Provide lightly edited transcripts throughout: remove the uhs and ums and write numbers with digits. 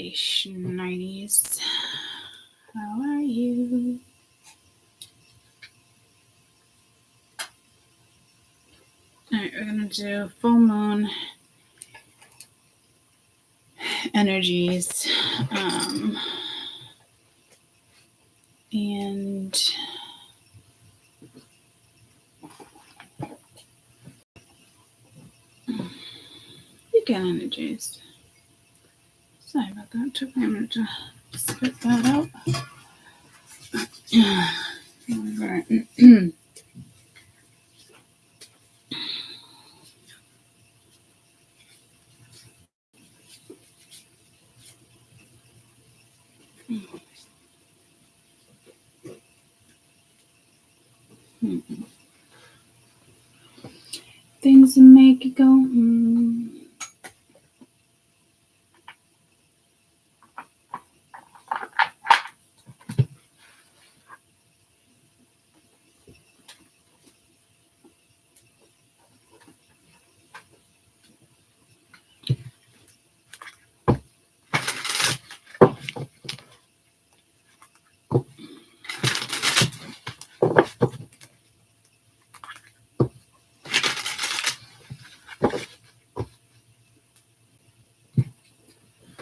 Nighties. How are you? Alright, we're going to do full moon energies. And weekend energies. Sorry about that. It took me a minute to spit that out. Alright. Things that make you go,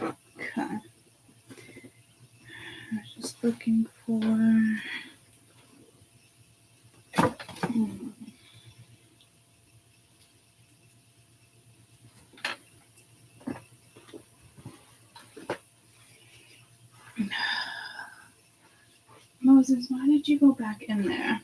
Okay. I was just looking for. Moses, why did you go back in there?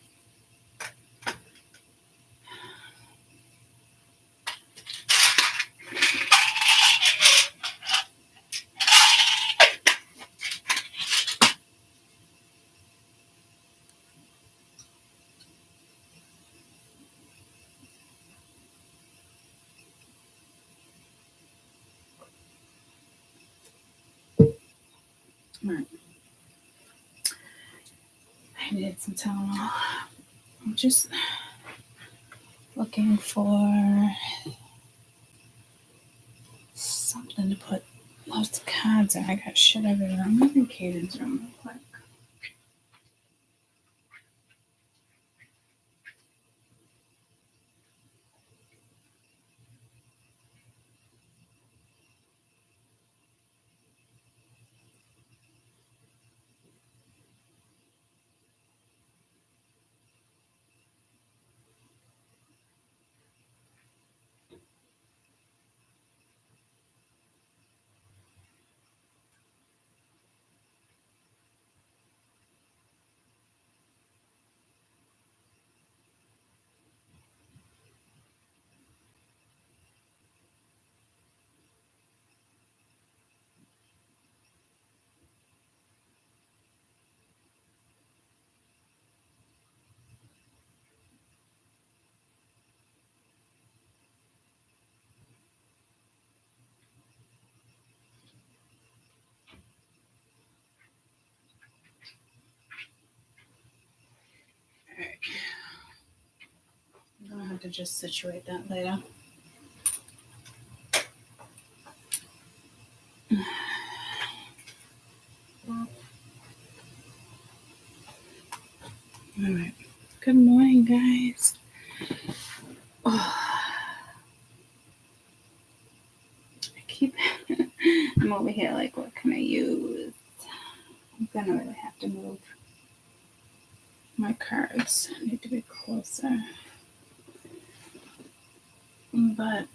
Right. I needed some Tylenol. I'm just looking for something to put those cards in. I got shit everywhere. I'm in Caden's room real quick. Alright. I'm gonna have to just situate that later. Alright. Good morning, guys. I'm over here like, what can I use? I'm gonna really have to move my cards. I need to be closer. But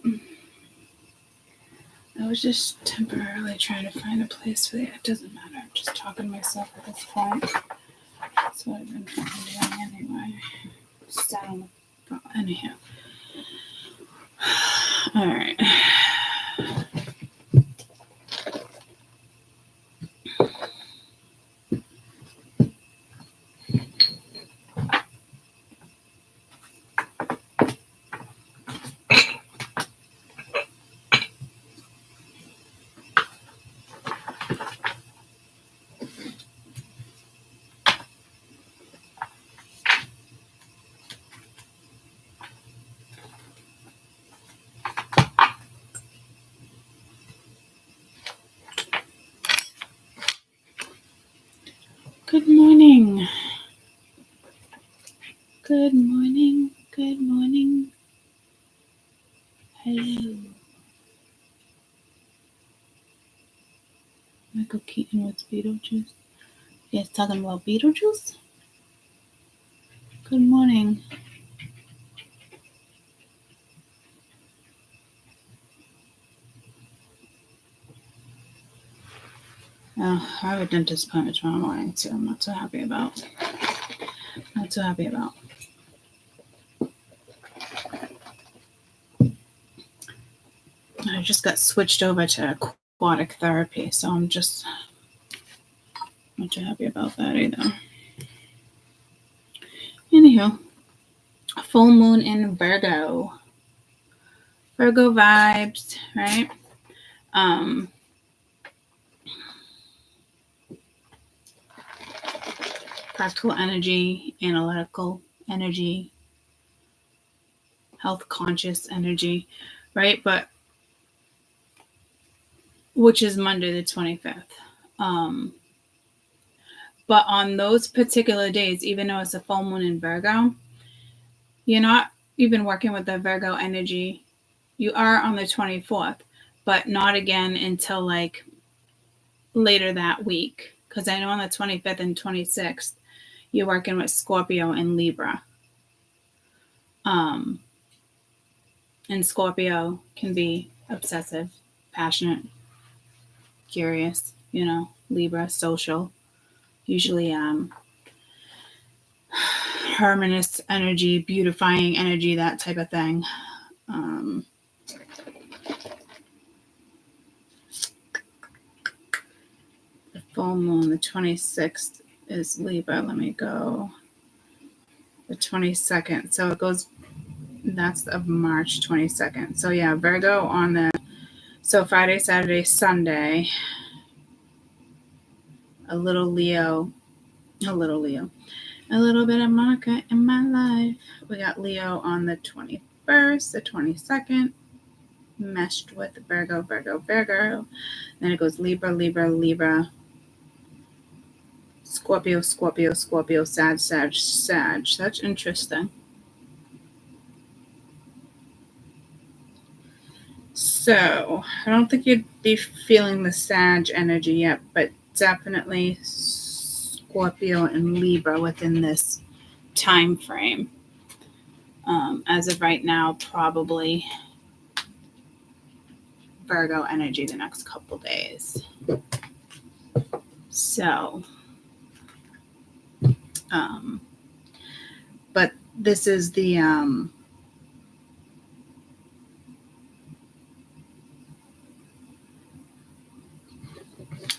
I was just temporarily trying to find a place for it. It doesn't matter. I'm just talking to myself at this point. That's what I've been doing anyway. Sat on the phone. Anyhow. Alright. Good morning. Good morning. Good morning. Hello. Michael Keaton with Beetlejuice. Yes, talking about Beetlejuice? Good morning. Oh, I have a dentist appointment tomorrow morning too. I'm not so happy about. Not so happy about. I just got switched over to aquatic therapy, so I'm just not too happy about that either. Anywho, full moon in Virgo. Virgo vibes, right? Practical energy, analytical energy, health conscious energy, right? But which is Monday the 25th. But on those particular days, even though it's a full moon in Virgo, you're not even working with the Virgo energy. You are on the 24th, but not again until like later that week. Because I know on the 25th and 26th, you're working with Scorpio and Libra. And Scorpio can be obsessive, passionate, curious, Libra, social, usually harmonious energy, beautifying energy, that type of thing. The full moon, the 26th is Libra. Let me go. The 22nd. So it goes, that's of March 22nd. So yeah, Virgo on the, so Friday, Saturday, Sunday, a little Leo, a little bit of Monica in my life. We got Leo on the 21st, the 22nd, meshed with Virgo. Then it goes Libra, Scorpio, Sag. That's interesting. So I don't think you'd be feeling the Sag energy yet, but definitely Scorpio and Libra within this time frame. As of right now, probably Virgo energy the next couple days. So, but this is the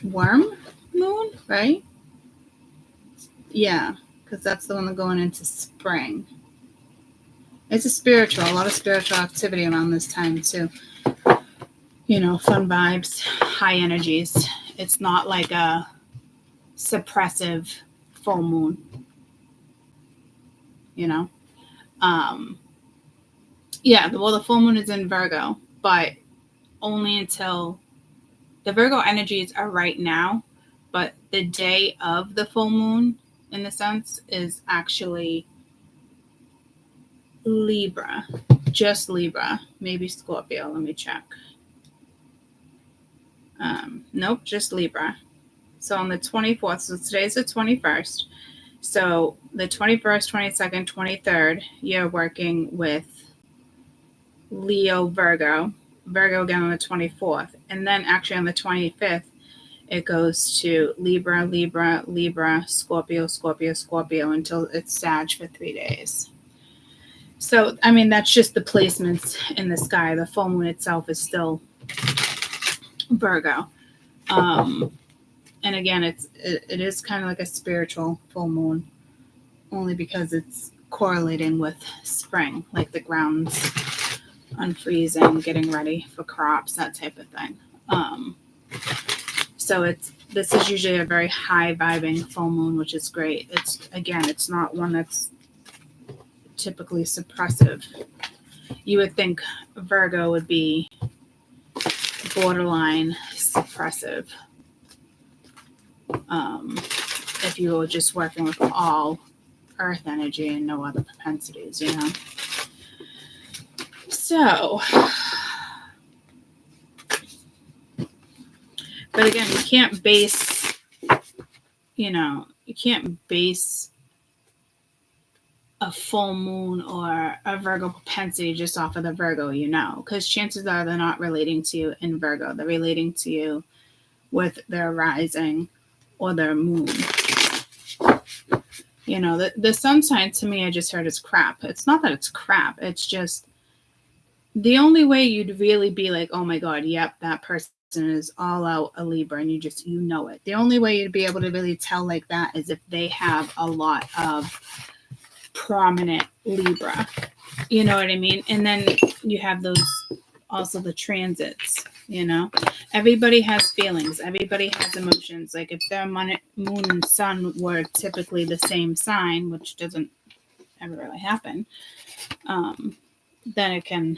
worm moon, right? Yeah, because that's the one that's going into spring. It's a lot of spiritual activity around this time too. Fun vibes, high energies. It's not like a suppressive full moon. Yeah, well, the full moon is in Virgo, but only until the Virgo energies are right now, but the day of the full moon, in the sense, is actually Libra, just Libra, maybe Scorpio. Let me check. Nope, just Libra. So on the 24th, so today's the 21st. So the 21st, 22nd, 23rd, you're working with Leo, Virgo again on the 24th. And then actually on the 25th, it goes to Libra, Scorpio until it's Sag for 3 days. So, I mean, that's just the placements in the sky. The full moon itself is still Virgo. And again, it is kind of like a spiritual full moon, only because it's correlating with spring, like the ground's unfreezing, getting ready for crops, that type of thing. So this is usually a very high vibing full moon, which is great. It's not one that's typically suppressive. You would think Virgo would be borderline suppressive. if you were just working with all earth energy and no other propensities, you know? So, but again, you can't base, a full moon or a Virgo propensity just off of the Virgo, because chances are they're not relating to you in Virgo. They're relating to you with their rising or their moon. The sun sign to me, I just heard is crap. It's not that it's crap. It's just the only way you'd really be like, oh my God, yep, that person is all out a Libra, and you know it. The only way you'd be able to really tell like that is if they have a lot of prominent Libra. You know what I mean? And then you have also the transits, Everybody has feelings. Everybody has emotions. Like if their moon and sun were typically the same sign, which doesn't ever really happen, then it can,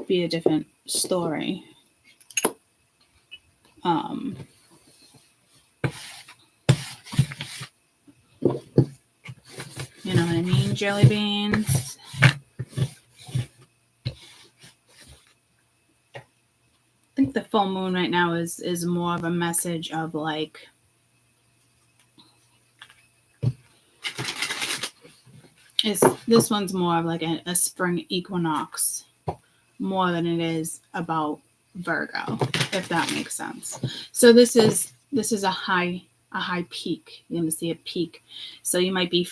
be a different story. You know what I mean, jelly beans? I think the full moon right now is more of a message of like, this one's more of like a spring equinox more than it is about Virgo, if that makes sense. So this is a high peak. You're going to see a peak. So you might be,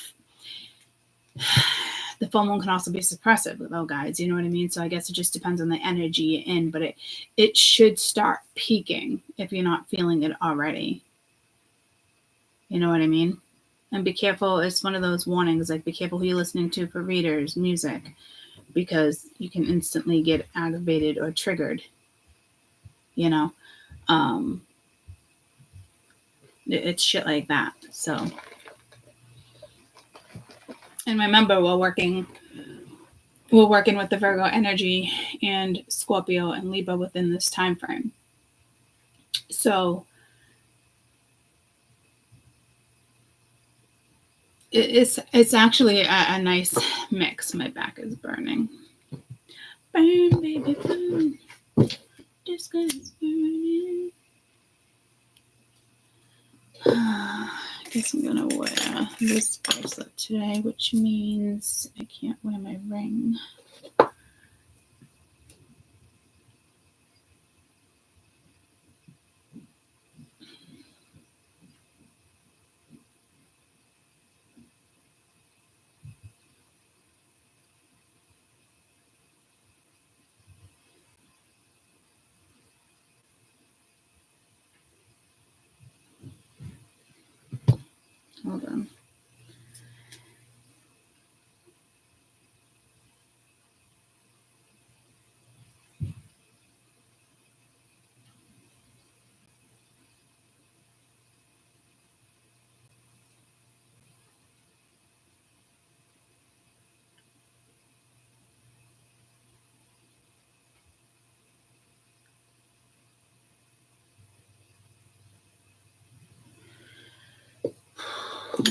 the full moon can also be suppressive though, guys. You know what I mean? So I guess it just depends on the energy you're in, but it should start peaking if you're not feeling it already. You know what I mean? And be careful. It's one of those warnings, like be careful who you're listening to for readers, music, because you can instantly get aggravated or triggered. It's shit like that. So, and remember, we're working with the Virgo energy and Scorpio and Libra within this time frame. So it's actually a nice mix. My back is burning. Burn, baby, burn. Disco is burning. I guess I'm gonna wear this bracelet today, which means I can't wear my ring. Hold on.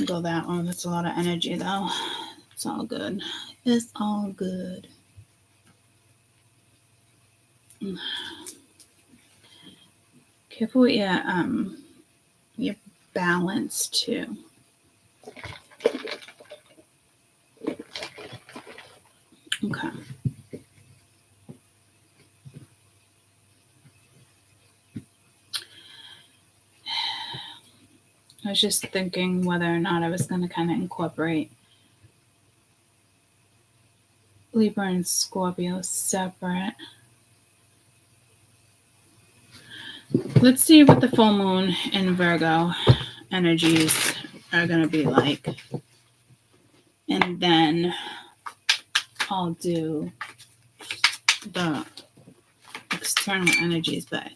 Go that one. That's a lot of energy, though. It's all good. It's all good. Careful with your balance too. Okay. I was just thinking whether or not I was going to kind of incorporate Libra and Scorpio separate. Let's see what the full moon and Virgo energies are going to be like. And then I'll do the external energies, but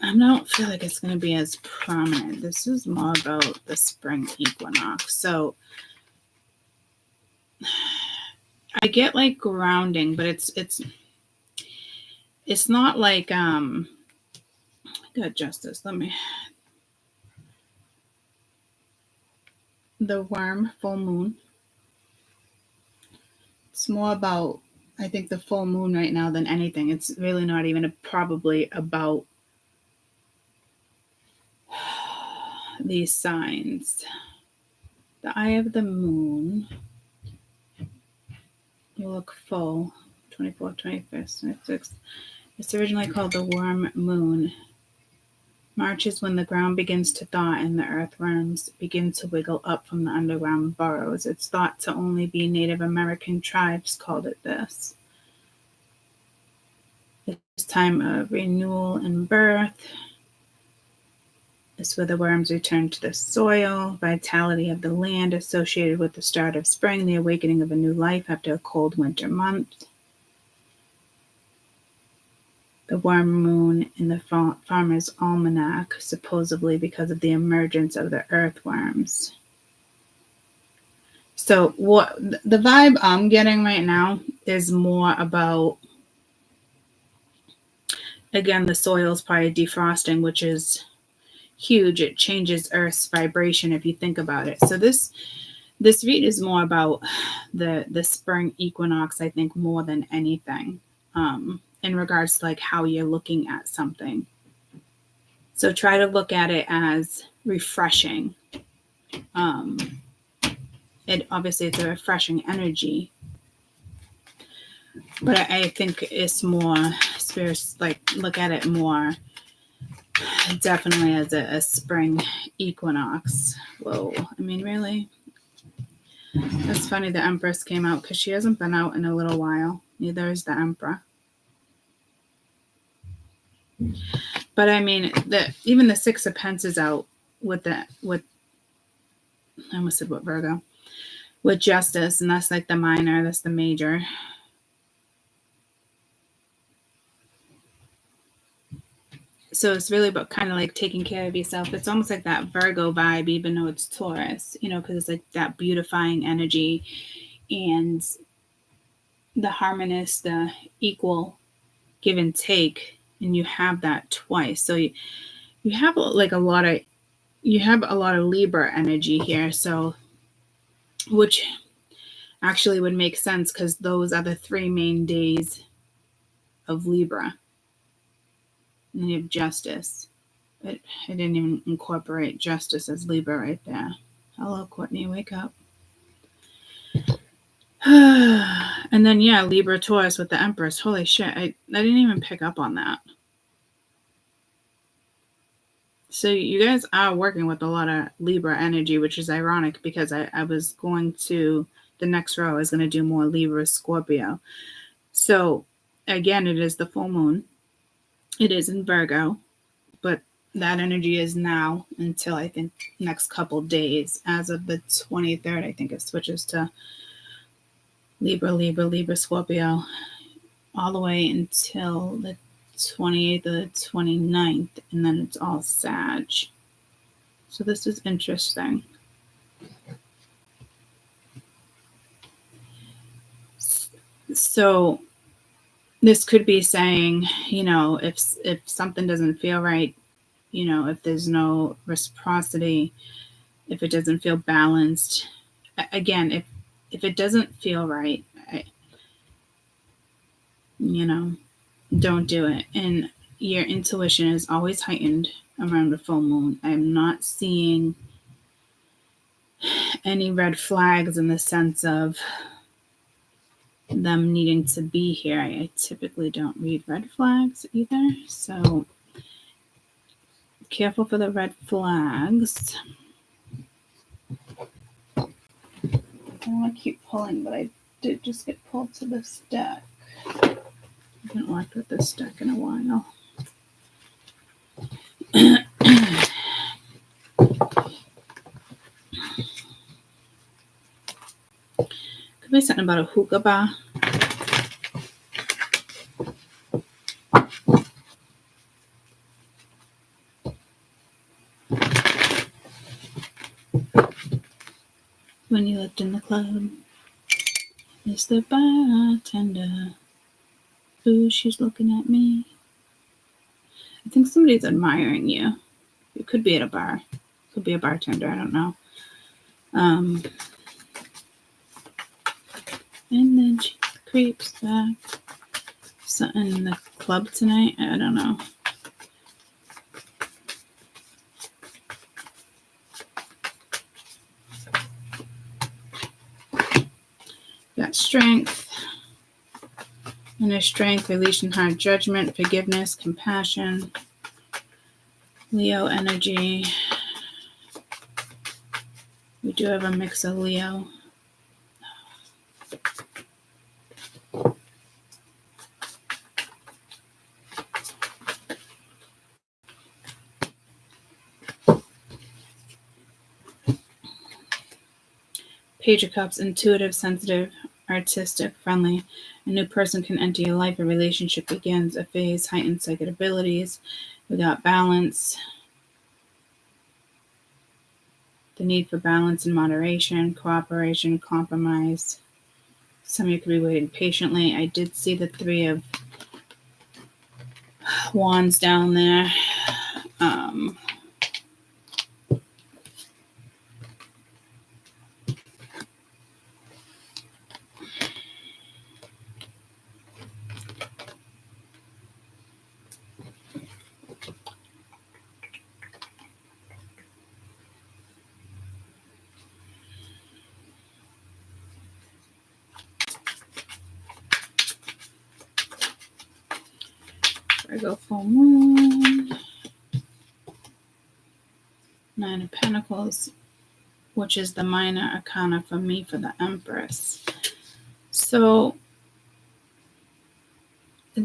I don't feel like it's going to be as prominent. This is more about the spring equinox. So I get like grounding, but it's not like I gotta adjust this. the worm full moon. It's more about, I think, the full moon right now than anything. It's really not even probably about these signs. The eye of the moon will look full, 24th, 25th, 26th. It's originally called the worm moon. March is when the ground begins to thaw and the earthworms begin to wiggle up from the underground burrows. It's thought to only be Native American tribes called it this. It's time of renewal and birth. It's where the worms return to the soil, vitality of the land associated with the start of spring, the awakening of a new life after a cold winter month. The worm moon in the Farmer's Almanac, supposedly because of the emergence of the earthworms. So what the vibe I'm getting right now is more about, again, the soil's probably defrosting, which is huge. It changes Earth's vibration if you think about it. So this read is more about the spring equinox, I think, more than anything. In regards to like how you're looking at something. So try to look at it as refreshing. Obviously it's a refreshing energy, but I think it's more spiritual, like look at it more definitely as a spring equinox. Whoa, I mean, really? That's funny the Empress came out because she hasn't been out in a little while. Neither is the Emperor. But I mean, even the Six of Pence is out with I almost said what, Virgo, with Justice, and that's like the minor, that's the major. So it's really about kind of like taking care of yourself. It's almost like that Virgo vibe, even though it's Taurus, because it's like that beautifying energy and the harmonious, the equal give and take. And you have that twice. So you have like a lot of Libra energy here. So, which actually would make sense because those are the 3 main days of Libra. And then you have Justice. But I didn't even incorporate Justice as Libra right there. Hello, Courtney, wake up. And then, yeah, Libra Taurus with the Empress. Holy shit, I didn't even pick up on that. So you guys are working with a lot of Libra energy, which is ironic because I was going to, the next row, I was going to do more Libra Scorpio. So, again, it is the full moon. It is in Virgo, but that energy is now until I think next couple days. As of the 23rd, I think it switches to Libra, Scorpio, all the way until the 28th or the 29th, and then it's all Sag. So this is interesting. So this could be saying, if something doesn't feel right, if there's no reciprocity, if it doesn't feel balanced, again, if it doesn't feel right, don't do it. And your intuition is always heightened around the full moon. I'm not seeing any red flags in the sense of them needing to be here. I typically don't read red flags either. So careful for the red flags. I don't want to keep pulling, but I did just get pulled to this deck. I haven't worked with this deck in a while. Could be something about a hookah bar. When you looked in the club, it's the bartender. Ooh, she's looking at me. I think somebody's admiring you. You could be at a bar. Could be a bartender. I don't know. And then she creeps back. Something in the club tonight? I don't know. Got strength. Inner strength, releasing hard judgment, forgiveness, compassion. Leo energy. We do have a mix of Leo. Page of Cups, intuitive, sensitive, artistic, friendly. A new person can enter your life. A relationship begins. A phase, heightened psychic abilities. We got balance. The need for balance and moderation, cooperation, compromise. Some of you could be waiting patiently. I did see the 3 of Wands down there. Virgo full moon. 9 of Pentacles, which is the minor arcana for me for the Empress. So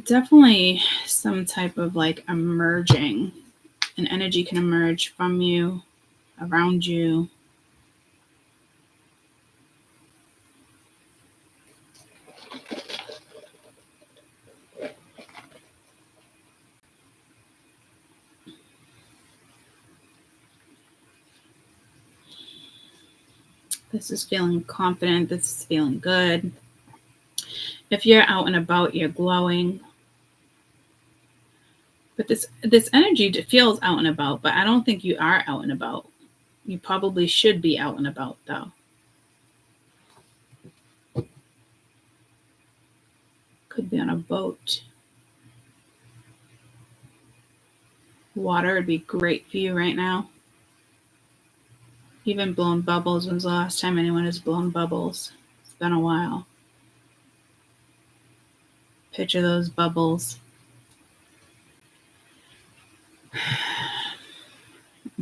definitely some type of like emerging. An energy can emerge from you, around you. This is feeling confident. This is feeling good. If you're out and about, you're glowing. But this energy feels out and about, but I don't think you are out and about. You probably should be out and about, though. Could be on a boat. Water would be great for you right now. Even blowing bubbles. When's the last time anyone has blown bubbles? It's been a while. Picture those bubbles.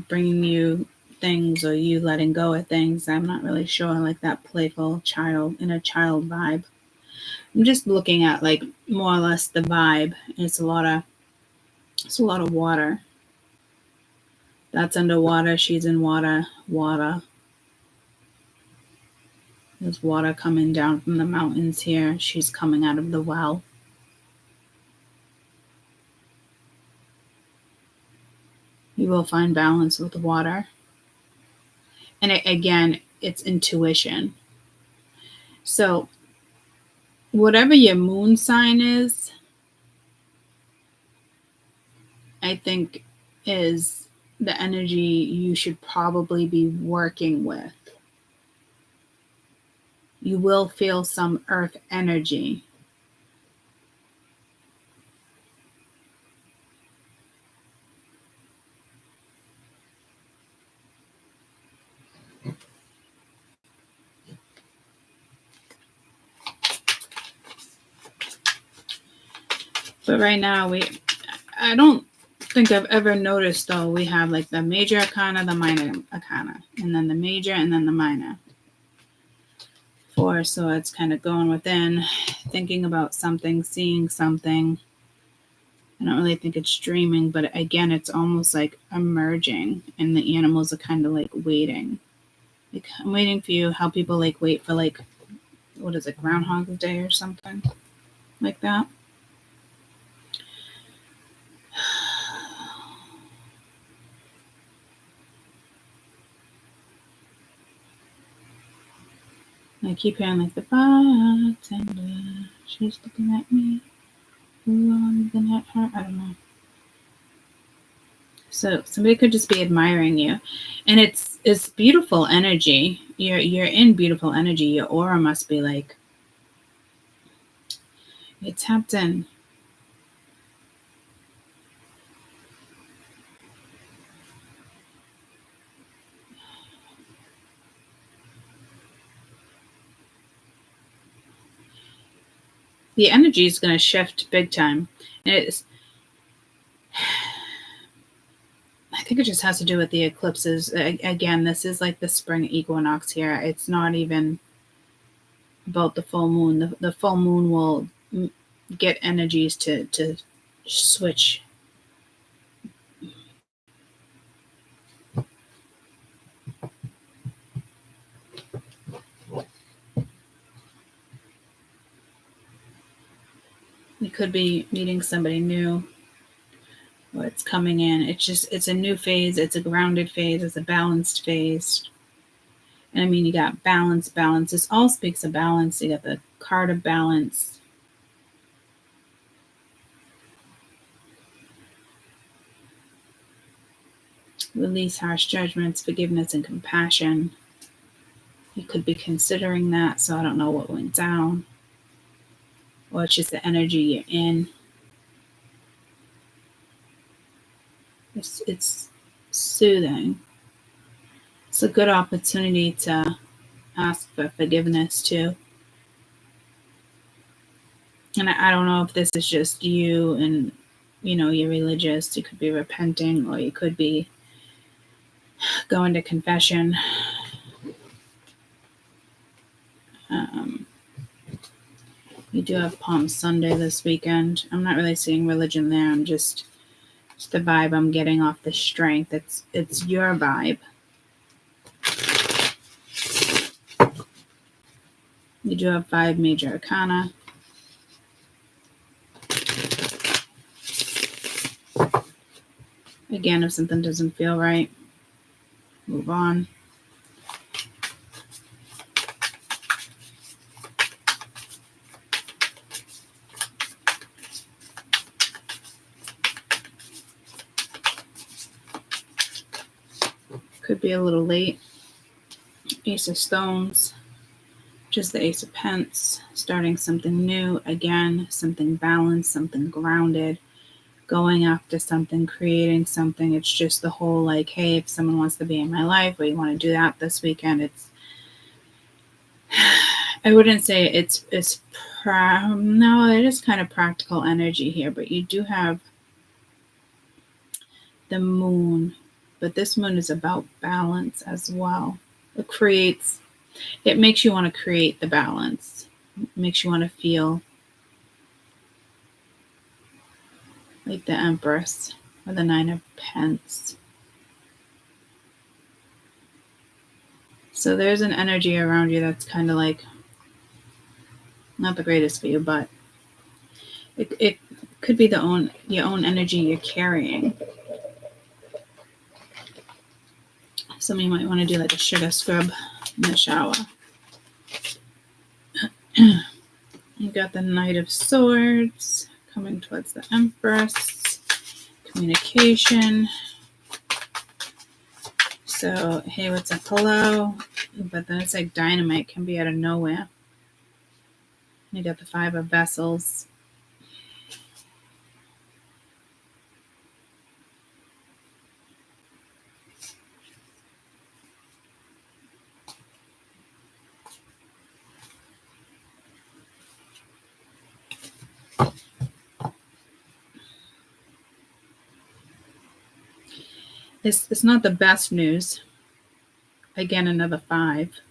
Bringing you things, or you letting go of things. I'm not really sure, like that playful child, inner child vibe. I'm just looking at like more or less the vibe. It's a lot of water. That's underwater. She's in water. There's water coming down from the mountains here. She's coming out of the well. You will find balance with water. And again, it's intuition. So whatever your moon sign is, I think is the energy you should probably be working with. You will feel some earth energy. But right now, I don't think I've ever noticed, though, we have like the major arcana, the minor arcana, and then the major, and then the minor. 4 of Swords, kind of going within, thinking about something, seeing something. I don't really think it's dreaming, but again, it's almost like emerging, and the animals are kind of like waiting. Like, I'm waiting for you, how people like wait for like, what is it, Groundhog Day or something like that. I keep hearing like the bartender, she's looking at me. Ooh, I'm looking at her. I don't know. So somebody could just be admiring you, and it's beautiful energy. You're in beautiful energy. Your aura must be like you're tapped in. The energy is going to shift big time. It's, I think it just has to do with the eclipses. Again, this is like the spring equinox here. It's not even about the full moon. The full moon will get energies to switch. You could be meeting somebody new. Or it's coming in. It's a new phase. It's a grounded phase. It's a balanced phase. And I mean, you got balance. This all speaks of balance. You got the card of balance. Release harsh judgments, forgiveness, and compassion. You could be considering that, so I don't know what went down. Or it's just the energy you're in. It's soothing. It's a good opportunity to ask for forgiveness too. And I don't know if this is just you and, you're religious. You could be repenting, or you could be going to confession. You do have Palm Sunday this weekend. I'm not really seeing religion there. I'm just the vibe I'm getting off the strength. It's your vibe. You do have 5 major arcana. Again, if something doesn't feel right, move on. Could be a little late. Ace of Stones. Just the Ace of Pence. Starting something new. Again, something balanced, something grounded. Going after something, creating something. It's just the whole like, hey, if someone wants to be in my life, or you want to do that this weekend, I wouldn't say it's no, it is kind of practical energy here, but you do have the moon, but this moon is about balance as well. It makes you want to create the balance. It makes you want to feel like the Empress or the 9 of Pence. So there's an energy around you that's kind of like not the greatest for you, but it could be your own energy you're carrying. Some of you might want to do like a sugar scrub in the shower. You got the Knight of Swords coming towards the Empress. Communication. So, hey, what's up? Hello. But then it's like dynamite can be out of nowhere. You got the 5 of Vessels. It's not the best news. Again, another 5.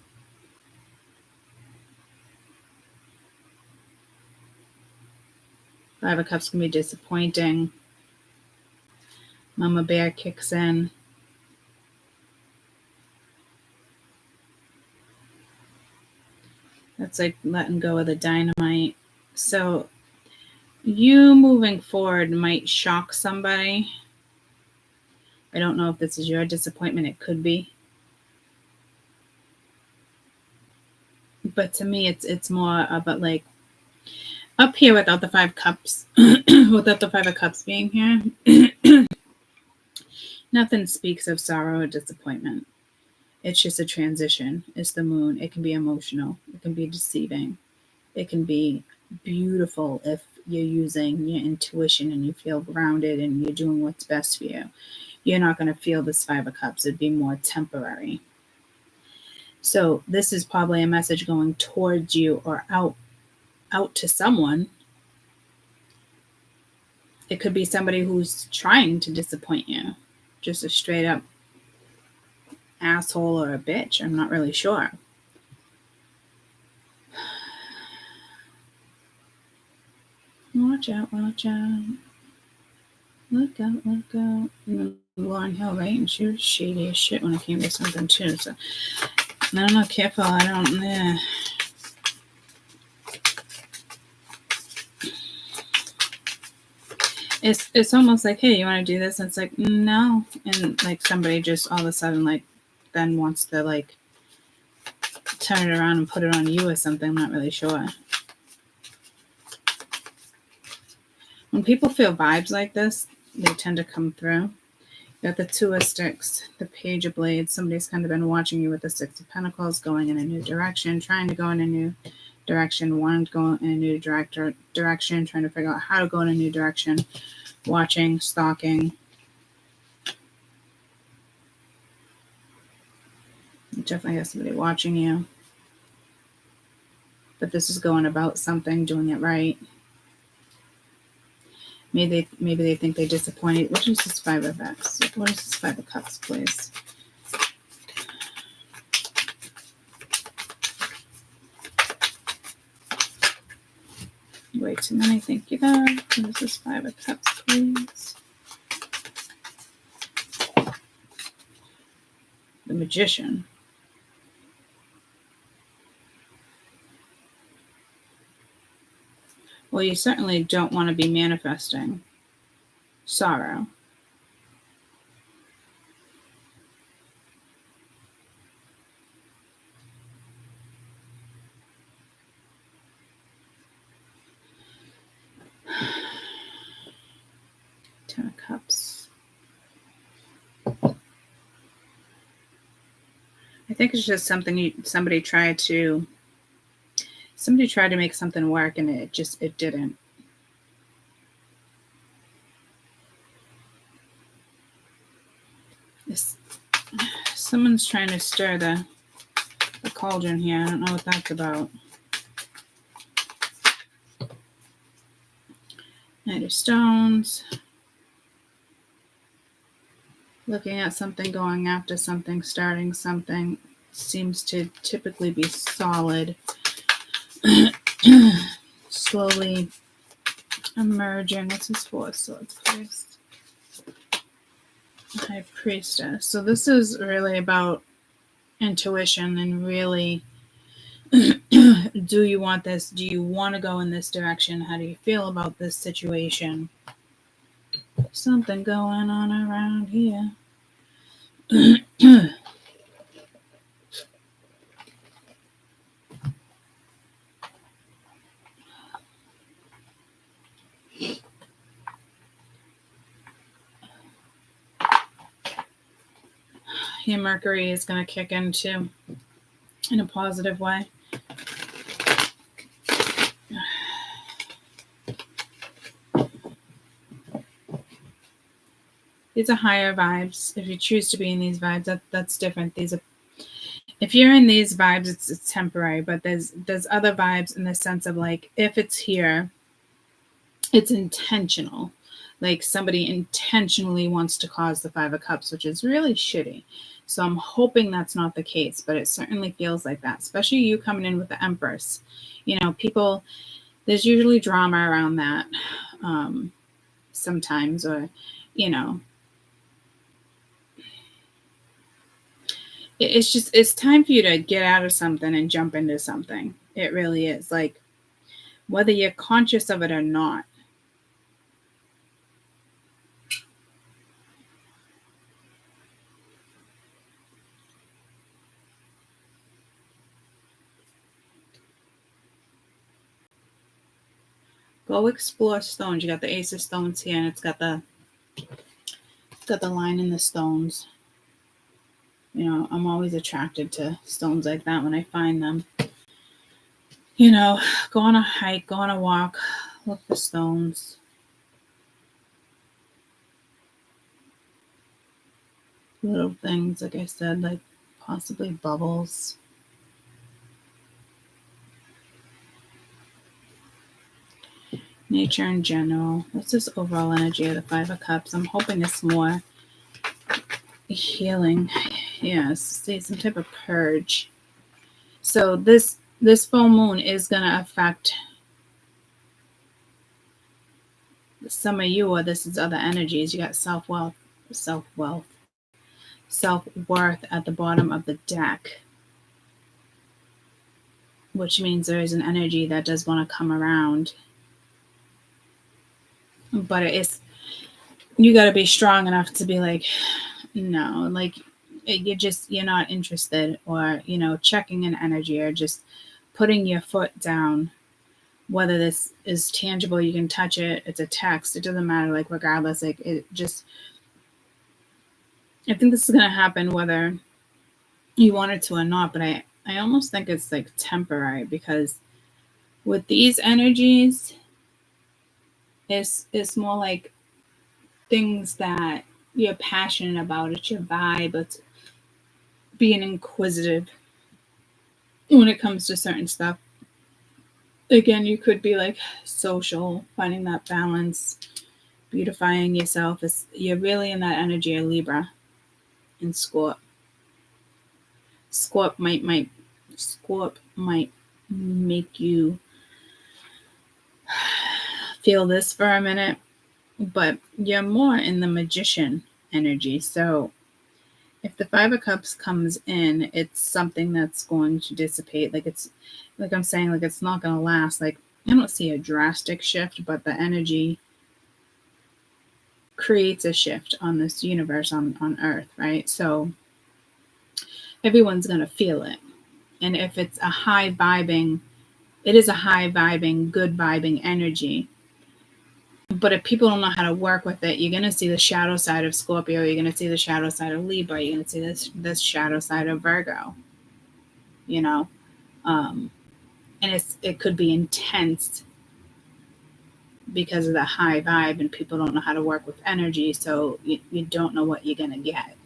Five of Cups can be disappointing. Mama Bear kicks in. That's like letting go of the dynamite. So you moving forward might shock somebody. I don't know if this is your disappointment. It could be. But to me, it's more about like up here without the 5 cups, without the 5 of Cups being here. Nothing speaks of sorrow or disappointment. It's just a transition. It's the moon. It can be emotional. It can be deceiving. It can be beautiful if you're using your intuition and you feel grounded and you're doing what's best for you. You're not going to feel this Five of Cups. It'd be more temporary. So this is probably a message going towards you or out to someone. It could be somebody who's trying to disappoint you. Just a straight up asshole or a bitch. I'm not really sure. Watch out, watch out. Look out, look out. Lauren Hill, right? And she was shady as shit when it came to something too. So I don't know, careful. I don't. It's almost like, hey, you want to do this? And it's like, no. And like somebody just all of a sudden like then wants to like turn it around and put it on you or something. I'm not really sure. When people feel vibes like this, they tend to come through. You got the Two of Sticks, the Page of Blades. Somebody's kind of been watching you with the Six of Pentacles, going in a new direction, trying to go in a new direction, wanting to go in a new direction, trying to figure out how to go in a new direction, watching, stalking. You definitely have somebody watching you. But this is going about something, doing it right. Maybe they think they disappointed. What is this Five of Cups? What is this Five of Cups, please? Way too many. Thank you, though. What is this Five of Cups, please? The Magician. Well, you certainly don't want to be manifesting sorrow. Ten of Cups. I think it's just something somebody tried to make something work and it didn't. Someone's trying to stir the cauldron here. I don't know what that's about. Knight of Stones. Looking at something, going after something, starting something. Seems to typically be solid. Slowly emerging. What's this for? Swords, please. High Priestess. So this is really about intuition and really, do you want this? Do you want to go in this direction? How do you feel about this situation? Something going on around here. Your Mercury is going to kick in too, in a positive way. These are higher vibes. If you choose to be in these vibes, that's different. These are, if you're in these vibes, it's temporary. But there's other vibes in the sense of like, if it's here, it's intentional. Like somebody intentionally wants to cause the Five of Cups, which is really shitty. So I'm hoping that's not the case, but it certainly feels like that, especially you coming in with the Empress. You know, people, there's usually drama around that sometimes, or, you know, it's time for you to get out of something and jump into something. It really is. Like, whether you're conscious of it or not. Go explore stones. You got the Ace of Stones here, and it's got got the line in the stones. You know, I'm always attracted to stones like that when I find them. You know, go on a hike, go on a walk, look for stones. Little things, like I said, like possibly bubbles. Nature in general. What's this overall energy of the Five of Cups? I'm hoping it's more healing. Yes, see some type of purge. So this full moon is gonna affect some of you, or this is other energies. You got self-worth at the bottom of the deck, which means there is an energy that does want to come around. But you got to be strong enough to be like, no, like you're not interested, or, you know, checking an energy, or just putting your foot down. Whether this is tangible, you can touch it, it's a text, it doesn't matter, like regardless, like it just, I think this is going to happen whether you want it to or not, but I almost think it's like temporary, because with these energies, it's more like things that you're passionate about. It's your vibe. It's being inquisitive when it comes to certain stuff. Again, you could be like social, finding that balance, beautifying yourself. You're really in that energy of Libra and Scorp. Scorp might make you feel this for a minute, but you're more in the Magician energy. So if the Five of Cups comes in, it's something that's going to dissipate. Like it's, like I'm saying, like it's not going to last. Like I don't see a drastic shift, but the energy creates a shift on this universe, on Earth, right? So everyone's going to feel it. And if it's a high vibing, it is a high vibing, good vibing energy. But if people don't know how to work with it, you're going to see the shadow side of Scorpio. You're going to see the shadow side of Libra. You're going to see this shadow side of Virgo. You know, and it could be intense because of the high vibe, and people don't know how to work with energy, so you don't know what you're going to get.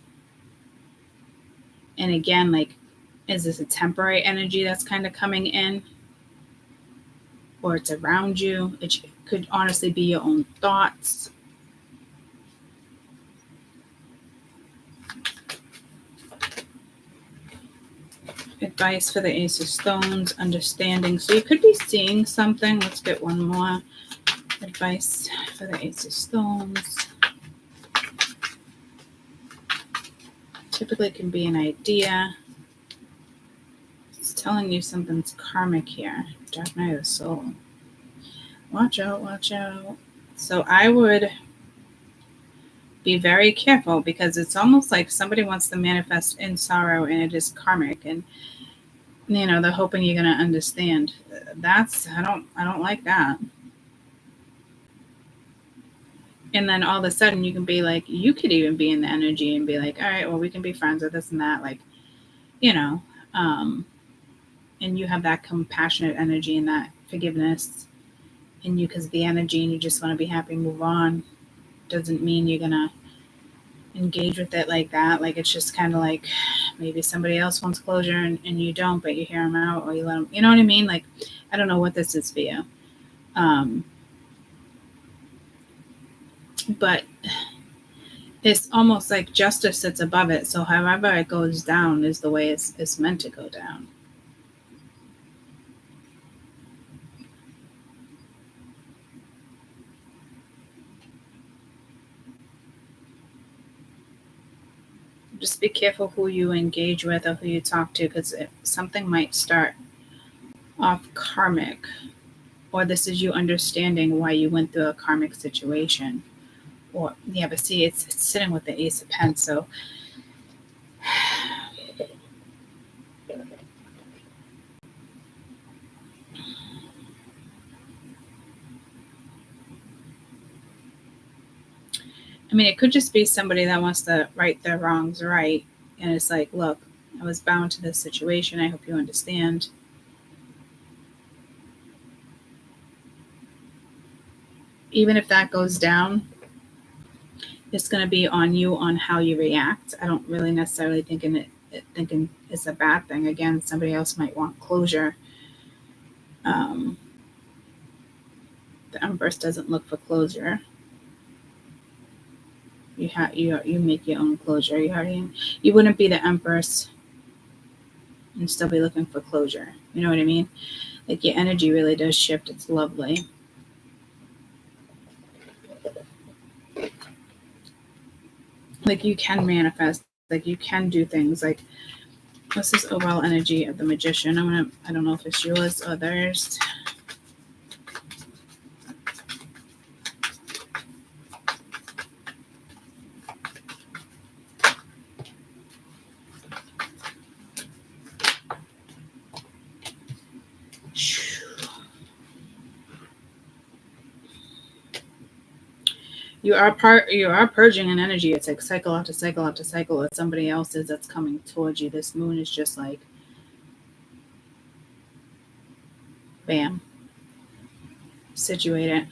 And again, like, is this a temporary energy that's kind of coming in, or it's around you? It could honestly be your own thoughts. Advice for the Ace of Stones, understanding. So you could be seeing something. Let's get one more. Advice for the Ace of Stones. Typically can be an idea. It's telling you something's karmic here. Dark Night of the Soul. Watch out, watch out. So I would be very careful, because it's almost like somebody wants to manifest in sorrow, and it is karmic, and you know, they're hoping you're going to understand. I don't like that. And then all of a sudden you can be like, you could even be in the energy and be like, all right, well, we can be friends with this and that, like, you know, and you have that compassionate energy and that forgiveness in you because of the energy, and you just want to be happy, move on. Doesn't mean you're going to engage with it like that. Like, it's just kind of like maybe somebody else wants closure and you don't, but you hear them out, or you let them, you know what I mean? Like, I don't know what this is for you. But it's almost like justice sits above it. So however it goes down is the way it's meant to go down. Just be careful who you engage with or who you talk to, because something might start off karmic, or this is you understanding why you went through a karmic situation. Or yeah, but see, it's sitting with the Ace of Pentacles, so I mean, it could just be somebody that wants to right their wrongs right. And it's like, look, I was bound to this situation. I hope you understand. Even if that goes down, it's going to be on you on how you react. I don't really necessarily thinking it's a bad thing. Again, somebody else might want closure. The Empress doesn't look for closure. You make your own closure. You wouldn't be the Empress and still be looking for closure. You know what I mean? Like your energy really does shift. It's lovely. Like you can manifest. Like you can do things. Like what's this overall energy of the Magician? I don't know if it's yours or theirs. You are purging an energy. It's like cycle after cycle after cycle. It's somebody else's that's coming towards you. This moon is just like bam. Situate it.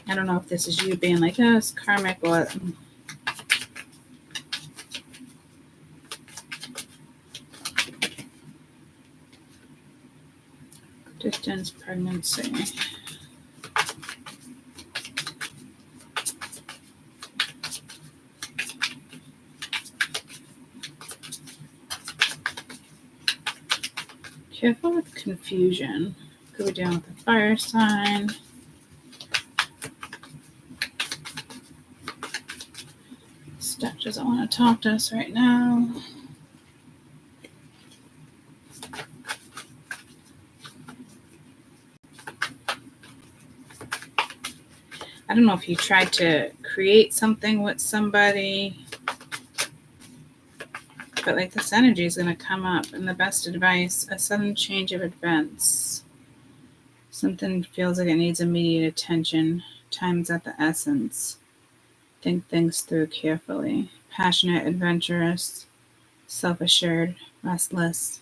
I don't know if this is you being like, oh, it's karmic or distance pregnancy. Careful with confusion. Could be dealing with a fire sign. Steph doesn't want to talk to us right now. I don't know if you tried to create something with somebody, but like this energy is going to come up. And the best advice, a sudden change of events. Something feels like it needs immediate attention. Time's at the essence. Think things through carefully. Passionate, adventurous, self-assured, restless.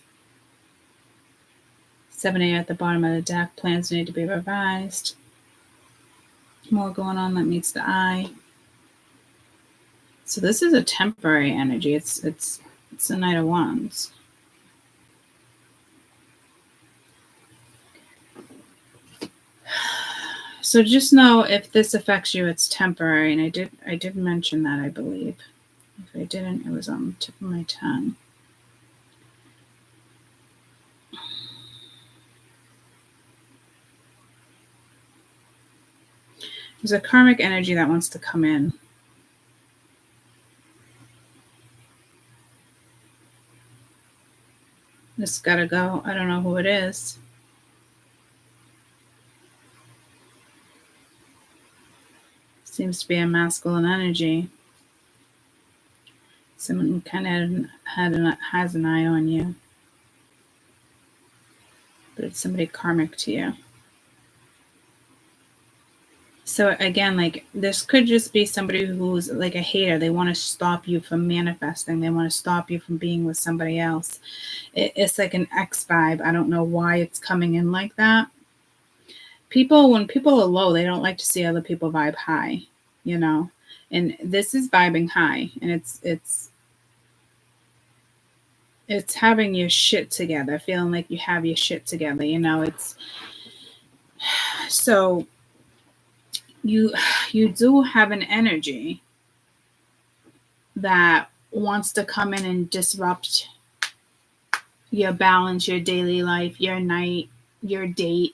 7A at the bottom of the deck. Plans need to be revised. More going on that meets the eye. So this is a temporary energy. It's the Knight of Wands. So just know if this affects you, it's temporary. And I did mention that, I believe. If I didn't, it was on the tip of my tongue. There's a karmic energy that wants to come in. This gotta go. I don't know who it is. Seems to be a masculine energy. Someone kind of has an eye on you. But it's somebody karmic to you. So again, like this could just be somebody who's like a hater. They want to stop you from manifesting. They want to stop you from being with somebody else. It's like an X vibe. I don't know why it's coming in like that. When people are low, they don't like to see other people vibe high, you know. And this is vibing high, and it's having your shit together, feeling like you have your shit together, you know. It's so you do have an energy that wants to come in and disrupt your balance, your daily life, your night, your date,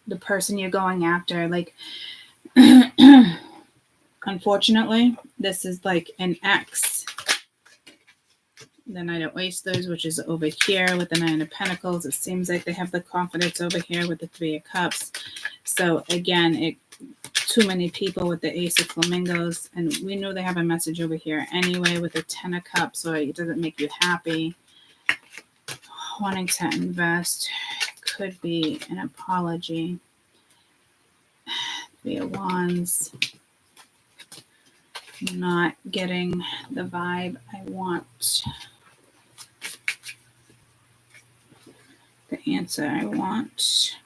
the person you're going after. Like, unfortunately, this is like an ex The Knight of Oysters, which is over here with the Nine of Pentacles. It seems like they have the confidence over here with the Three of Cups. So again, too many people with the Ace of Flamingos. And we know they have a message over here anyway with the Ten of Cups, so it doesn't make you happy. Wanting to invest. Could be an apology. Three of Wands. Not getting the vibe I want. The answer I want.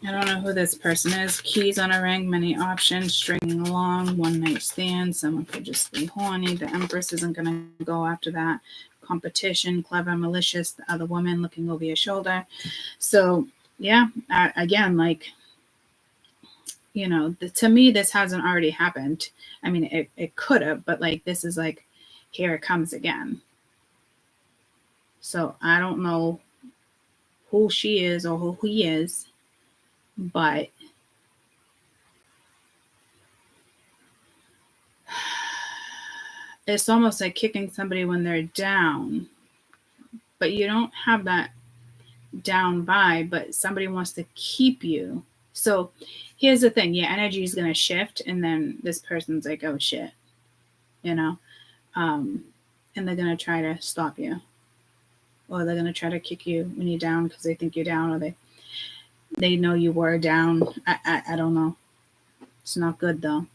I don't know who this person is. Keys on a ring, many options, stringing along, one night stand. Someone could just be horny. The Empress isn't going to go after that. Competition, clever, malicious, the other woman looking over your shoulder. So, yeah, again, like, you know, to me, this hasn't already happened. I mean, it could have, but like, this is like, here it comes again. So I don't know who she is or who he is, but it's almost like kicking somebody when they're down, but you don't have that down vibe, but somebody wants to keep you. So here's the thing, your energy is going to shift, and then this person's like, oh shit, you know, and they're going to try to stop you, or they're going to try to kick you when you're down because they think you're down, or they know you were down. I don't know. It's not good though.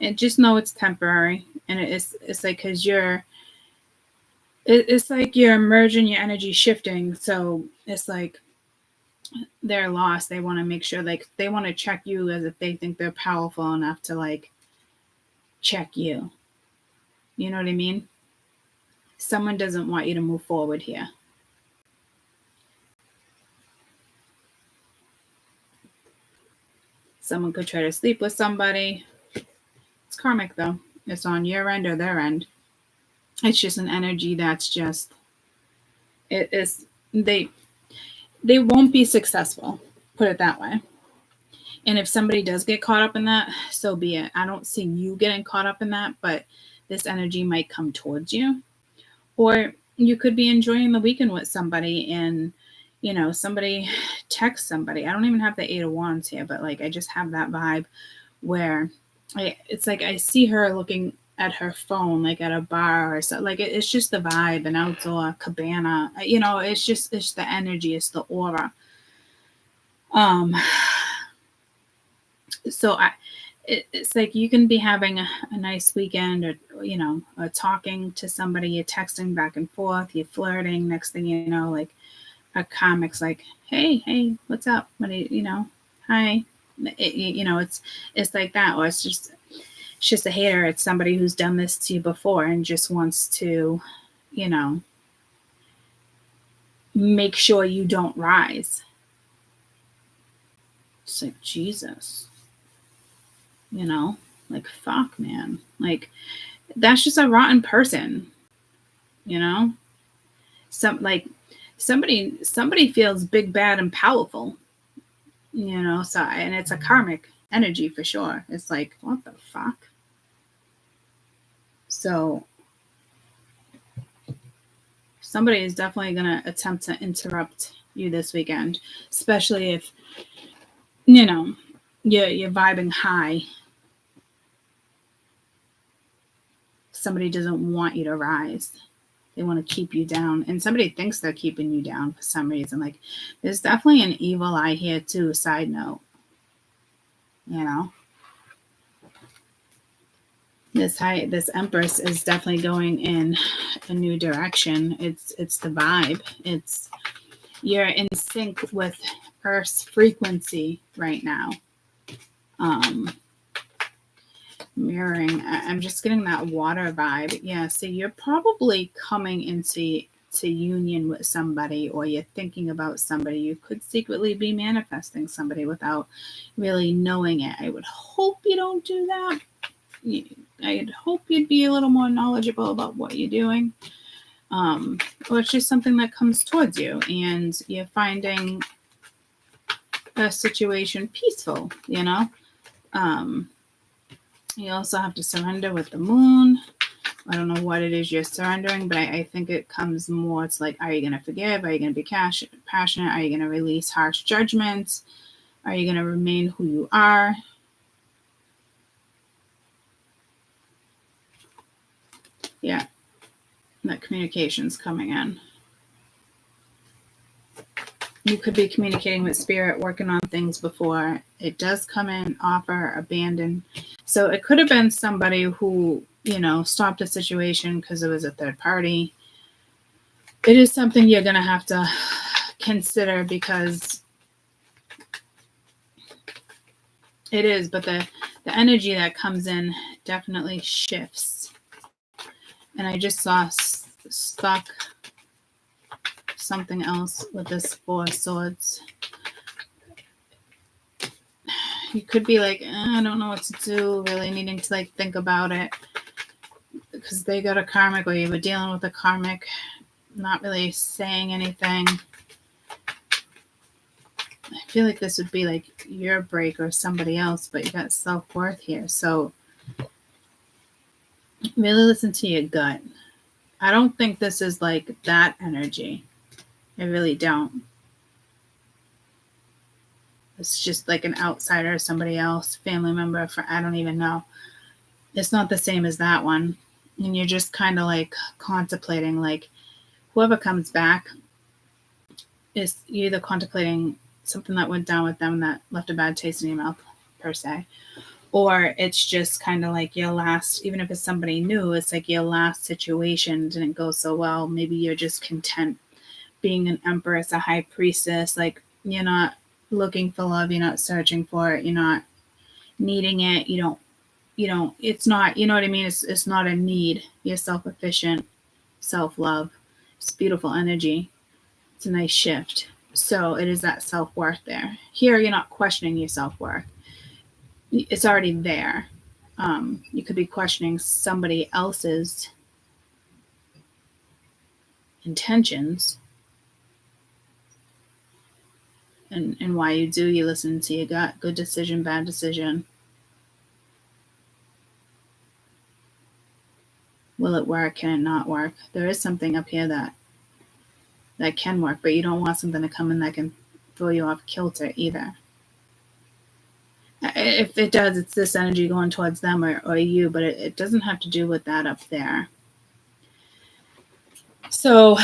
And just know it's temporary, and it's like, because it's like you're merging, your energy shifting. So it's like they're lost. They want to make sure, like, they want to check you as if they think they're powerful enough to like check you. You know what I mean? Someone doesn't want you to move forward here. Someone could try to sleep with somebody. It's karmic though. It's on your end or their end. It's just an energy that's just, it is, they won't be successful, put it that way. And if somebody does get caught up in that, so be it. I don't see you getting caught up in that, but this energy might come towards you. Or you could be enjoying the weekend with somebody, and, you know, somebody texts somebody. I don't even have the Eight of Wands here, but like, I just have that vibe where it's like I see her looking at her phone, like at a bar or something. Like, it's just the vibe, an outdoor cabana. You know, it's the energy, it's the aura. So it's like you can be having a nice weekend, or, you know, talking to somebody, you're texting back and forth, you're flirting. Next thing you know, like, a comic's like, hey, what's up? What do you know? Hi. You know, it's like that. Or it's just a hater. It's somebody who's done this to you before and just wants to, you know, make sure you don't rise. It's like, Jesus. You know, like, fuck, man. Like, that's just a rotten person, you know? Somebody feels big, bad, and powerful, you know? So, and it's a karmic energy for sure. It's like, what the fuck? So somebody is definitely going to attempt to interrupt you this weekend, especially if, you know, you're vibing high. Somebody doesn't want you to rise. They want to keep you down. And somebody thinks they're keeping you down for some reason. Like, there's definitely an evil eye here too, side note. You know? This Empress is definitely going in a new direction. It's the vibe. You're in sync with Earth's frequency right now. Mirroring. I'm just getting that water vibe. Yeah, so you're probably coming into union with somebody, or you're thinking about somebody. You could secretly be manifesting somebody without really knowing it. I would hope you don't do that. I'd hope you'd be a little more knowledgeable about what you're doing. or it's just something that comes towards you and you're finding a situation peaceful, you know. You also have to surrender with the moon. I don't know what it is you're surrendering, but I think it comes more, it's like, are you going to forgive? Are you going to be passionate? Are you going to release harsh judgments? Are you going to remain who you are? Yeah, that communication's coming in. You could be communicating with spirit, working on things before it does come in, offer, abandon. So it could have been somebody who, you know, stopped a situation because it was a third party. It is something you're going to have to consider because it is, but the energy that comes in definitely shifts. And I just saw stuck something else with this Four of Swords. You could be like, I don't know what to do, really needing to like think about it because they got a karmic, or you were dealing with a karmic, not really saying anything. I feel like this would be like your break or somebody else, but you got self-worth here. So really listen to your gut. I don't think this is like that energy. I really don't. It's just like an outsider, somebody else, family member, I don't even know. It's not the same as that one. And you're just kind of like contemplating, like whoever comes back is either contemplating something that went down with them that left a bad taste in your mouth, per se. Or it's just kind of like your last, even if it's somebody new, it's like your last situation didn't go so well. Maybe you're just content being an empress, a high priestess. Like you're not looking for love. You're not searching for it. You're not needing it. You don't, it's not, you know what I mean? It's not a need. You're self-efficient, self-love. It's beautiful energy. It's a nice shift. So it is that self-worth there. Here, you're not questioning your self-worth. It's already there. You could be questioning somebody else's intentions and why you do. You listen to your gut. Good decision, bad decision. Will it work? Can it not work? There is something up here that can work, but you don't want something to come in that can throw you off kilter either. If it does, it's this energy going towards them or you, but it doesn't have to do with that up there. So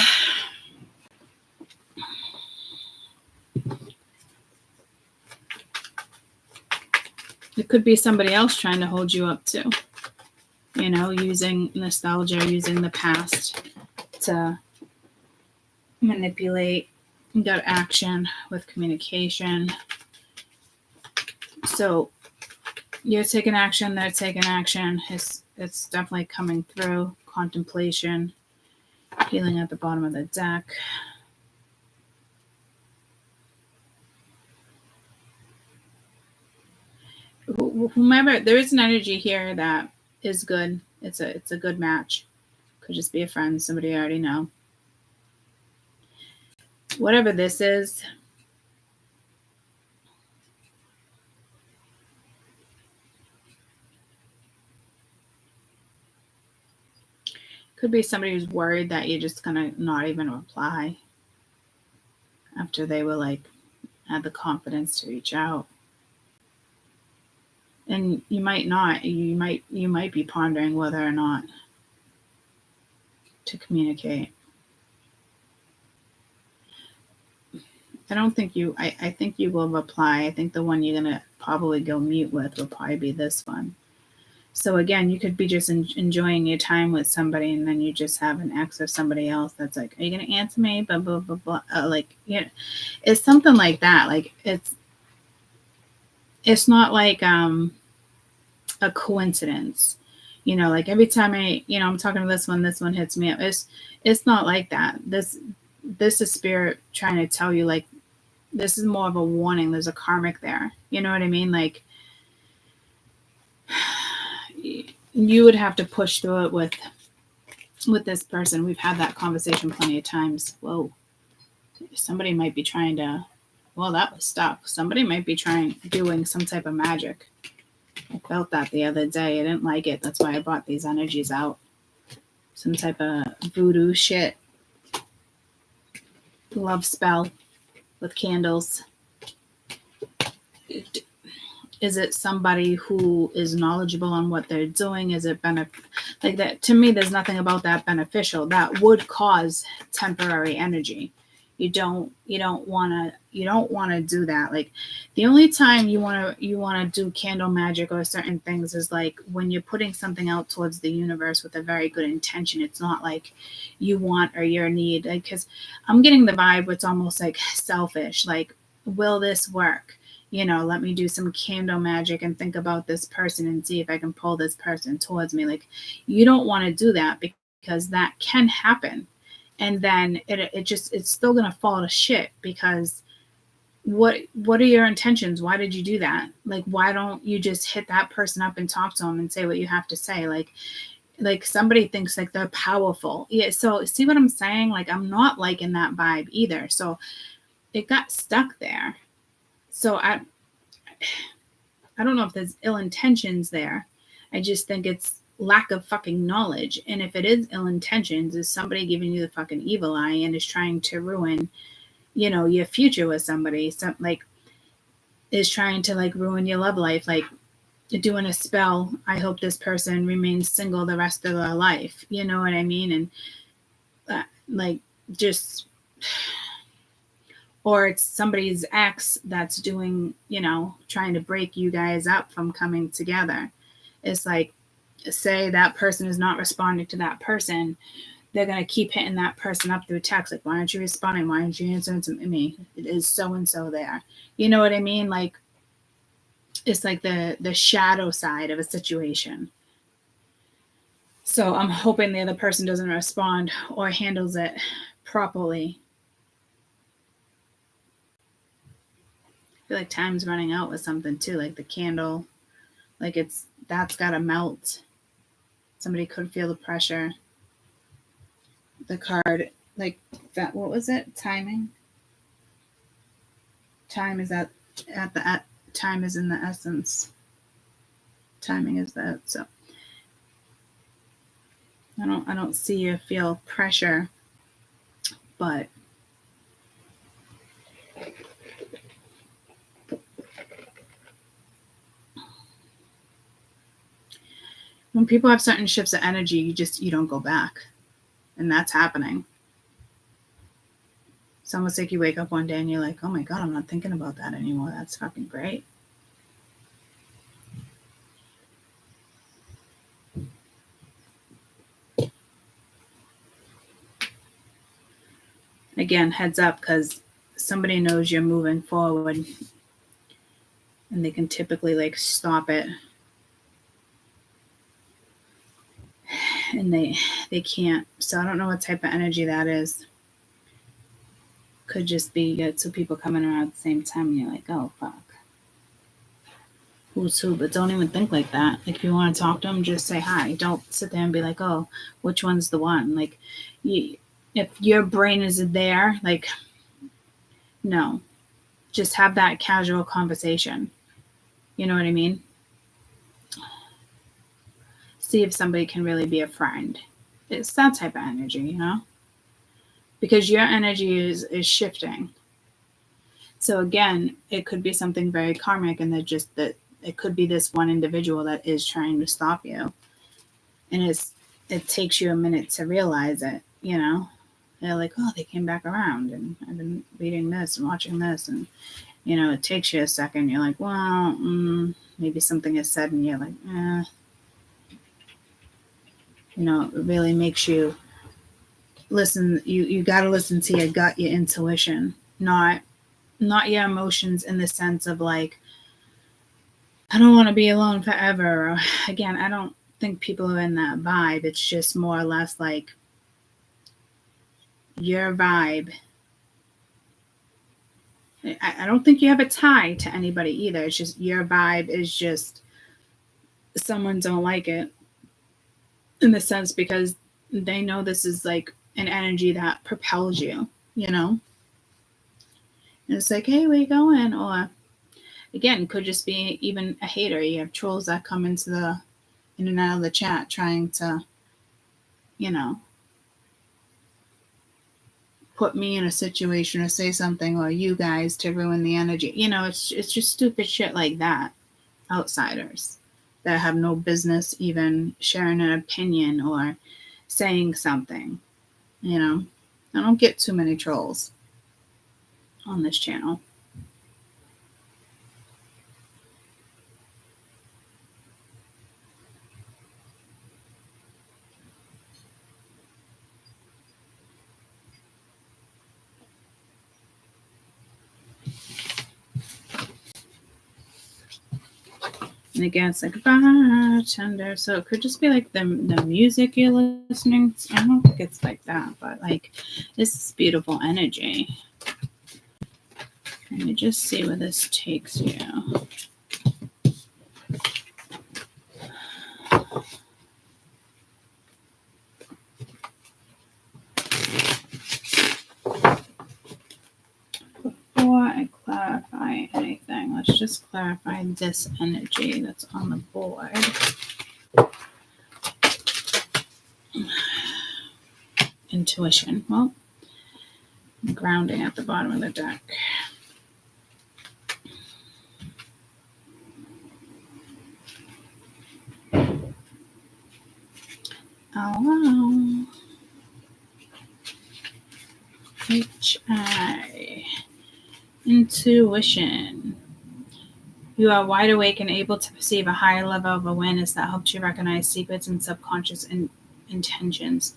it could be somebody else trying to hold you up too. You know, using nostalgia, using the past to manipulate. You got action with communication. So you're taking action, they're taking action. It's definitely coming through. Contemplation, healing at the bottom of the deck. Whomever, there is an energy here that is good. It's a good match. Could just be a friend, somebody you already know. Whatever this is, could be somebody who's worried that you're just gonna not even reply after they were like had the confidence to reach out. And you might not. You might be pondering whether or not to communicate. I don't think you. I think you will reply. I think the one you're gonna probably go mute with will probably be this one. So again, you could be just enjoying your time with somebody, and then you just have an ex or somebody else that's like, "Are you gonna answer me?" Blah blah blah blah. Like, you know, it's something like that. Like it's not like a coincidence. You know, like every time I'm talking to this one hits me up. It's not like that. This is spirit trying to tell you, like, this is more of a warning. There's a karmic there. You know what I mean? Like, you would have to push through it with with this person. We've had that conversation plenty of times. Whoa, somebody might be trying to, well, that was stuck. Somebody might be doing some type of magic. I felt that the other day. I didn't like it. That's why I brought these energies out. Some type of voodoo shit. Love spell with candles. Is it somebody who is knowledgeable on what they're doing? Is it like that? To me, there's nothing about that beneficial. That would cause temporary energy. You don't want to do that. Like, the only time you want to do candle magic or certain things is like when you're putting something out towards the universe with a very good intention. It's not like you want or your need. Like, because I'm getting the vibe it's almost like selfish. Like, will this work? Let me do some candle magic and think about this person and see if I can pull this person towards me. Like, you don't want to do that because that can happen. And then it's still going to fall to shit because what are your intentions? Why did you do that? Like, why don't you just hit that person up and talk to them and say what you have to say? Like somebody thinks like they're powerful. Yeah. So see what I'm saying? Like, I'm not liking that vibe either. So it got stuck there. So I don't know if there's ill intentions there. I just think it's lack of fucking knowledge. And if it is ill intentions, is somebody giving you the fucking evil eye and is trying to ruin, your future with somebody. So, like, is trying to like ruin your love life, like doing a spell. I hope this person remains single the rest of their life. You know what I mean? And like, just, or it's somebody's ex that's doing, trying to break you guys up from coming together. It's like, say that person is not responding to that person, they're going to keep hitting that person up through text. Like, why aren't you responding? Why aren't you answering to me? It is so-and-so there. You know what I mean? Like, it's like the shadow side of a situation. So I'm hoping the other person doesn't respond or handles it properly. I feel like time's running out with something too, like the candle. Like, that's got to melt. Somebody could feel the pressure. The card, like that, what was it? Timing. Time is time is in the essence. Timing is that. So I don't see you feel pressure, but when people have certain shifts of energy, you don't go back. And that's happening. It's almost like you wake up one day and you're like, oh my God, I'm not thinking about that anymore. That's fucking great. Again, heads up, because somebody knows you're moving forward and they can typically like stop it. And they can't. So I don't know what type of energy that is. Could just be you get two people coming around at the same time and you're like, oh fuck, who's who? But don't even think like that. Like, if you want to talk to them, just say hi. Don't sit there and be like, oh, which one's the one? Like, if your brain is there, like, no, just have that casual conversation. You know what I mean? See if somebody can really be a friend. It's that type of energy, because your energy is shifting. So again, it could be something very karmic, and that it could be this one individual that is trying to stop you. And it takes you a minute to realize it, They're like, oh, they came back around, and I've been reading this and watching this, and it takes you a second. You're like, well, maybe something is said, and you're like, it really makes you listen. You got to listen to your gut, your intuition, not your emotions, in the sense of like, I don't want to be alone forever. Or, again, I don't think people are in that vibe. It's just more or less like your vibe. I don't think you have a tie to anybody either. It's just your vibe is just someone don't like it, in the sense because they know this is like an energy that propels you, you know? And it's like, hey, where you going? Or again, could just be even a hater. You have trolls that come in and out of the chat trying to, you know, put me in a situation or say something, or you guys to ruin the energy. You know, it's just stupid shit like that. Outsiders that have no business even sharing an opinion or saying something. You know, I don't get too many trolls on this channel. And again, it's like bartender. So it could just be like the music you're listening to. I don't think it's like that, but like this is beautiful energy. Let me just see where this takes you. Before I clarify anything, let's just clarify this energy that's on the board. Intuition. Well, grounding at the bottom of the deck. Oh, HI. Intuition. You are wide awake and able to perceive a higher level of awareness that helps you recognize secrets and subconscious intentions.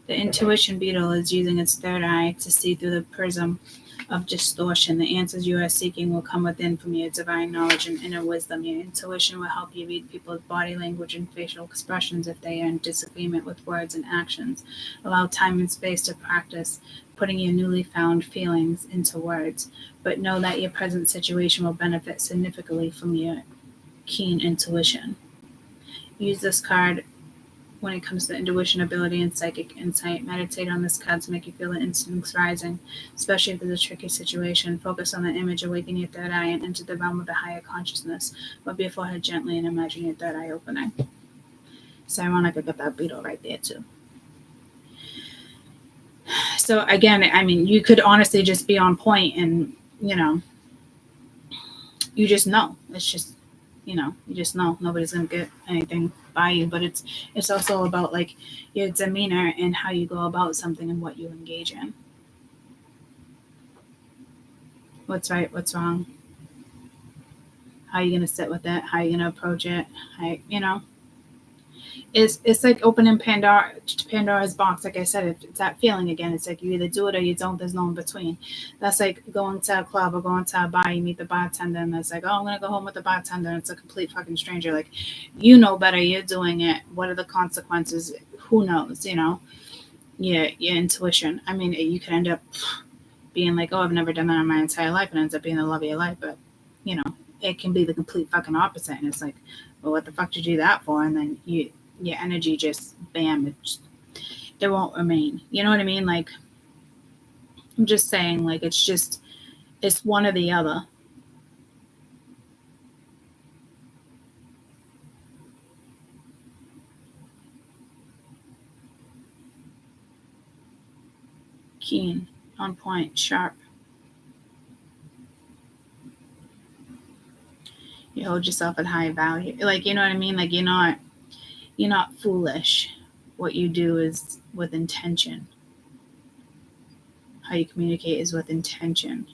The intuition beetle is using its third eye to see through the prism of distortion. The answers you are seeking will come within from your divine knowledge and inner wisdom. Your intuition will help you read people's body language and facial expressions if they are in disagreement with words and actions. Allow time and space to practice putting your newly found feelings into words, but know that your present situation will benefit significantly from your keen intuition. Use this card when it comes to intuition, ability, and psychic insight. Meditate on this card to make you feel the instincts rising, especially if there's a tricky situation. Focus on the image, awaken your third eye, and enter the realm of the higher consciousness. Rub your forehead gently and imagine your third eye opening. It's ironic I got that beetle right there too. So again, I mean, you could honestly just be on point and, you know, you just know. It's just, you know, you just know nobody's going to get anything by you. But it's also about like your demeanor and how you go about something and what you engage in. What's right, what's wrong? How are you going to sit with it? How are you going to approach it? You know, it's like opening Pandora's box. Like I said, it's that feeling again. It's like you either do it or you don't. There's no in between. That's like going to a club or going to a bar. You meet the bartender and it's like, oh, I'm going to go home with the bartender. And it's a complete fucking stranger. Like, you know better. You're doing it. What are the consequences? Who knows, you know? Yeah, your intuition. I mean, you could end up being like, oh, I've never done that in my entire life, and ends up being the love of your life. But, you know, it can be the complete fucking opposite. And it's like, well, what the fuck did you do that for? And then your energy just, bam, it won't remain. You know what I mean? Like, I'm just saying, like, it's one or the other. Keen, on point, sharp. You hold yourself at high value. Like, you know what I mean? Like, you're not foolish. What you do is with intention. How you communicate is with intention.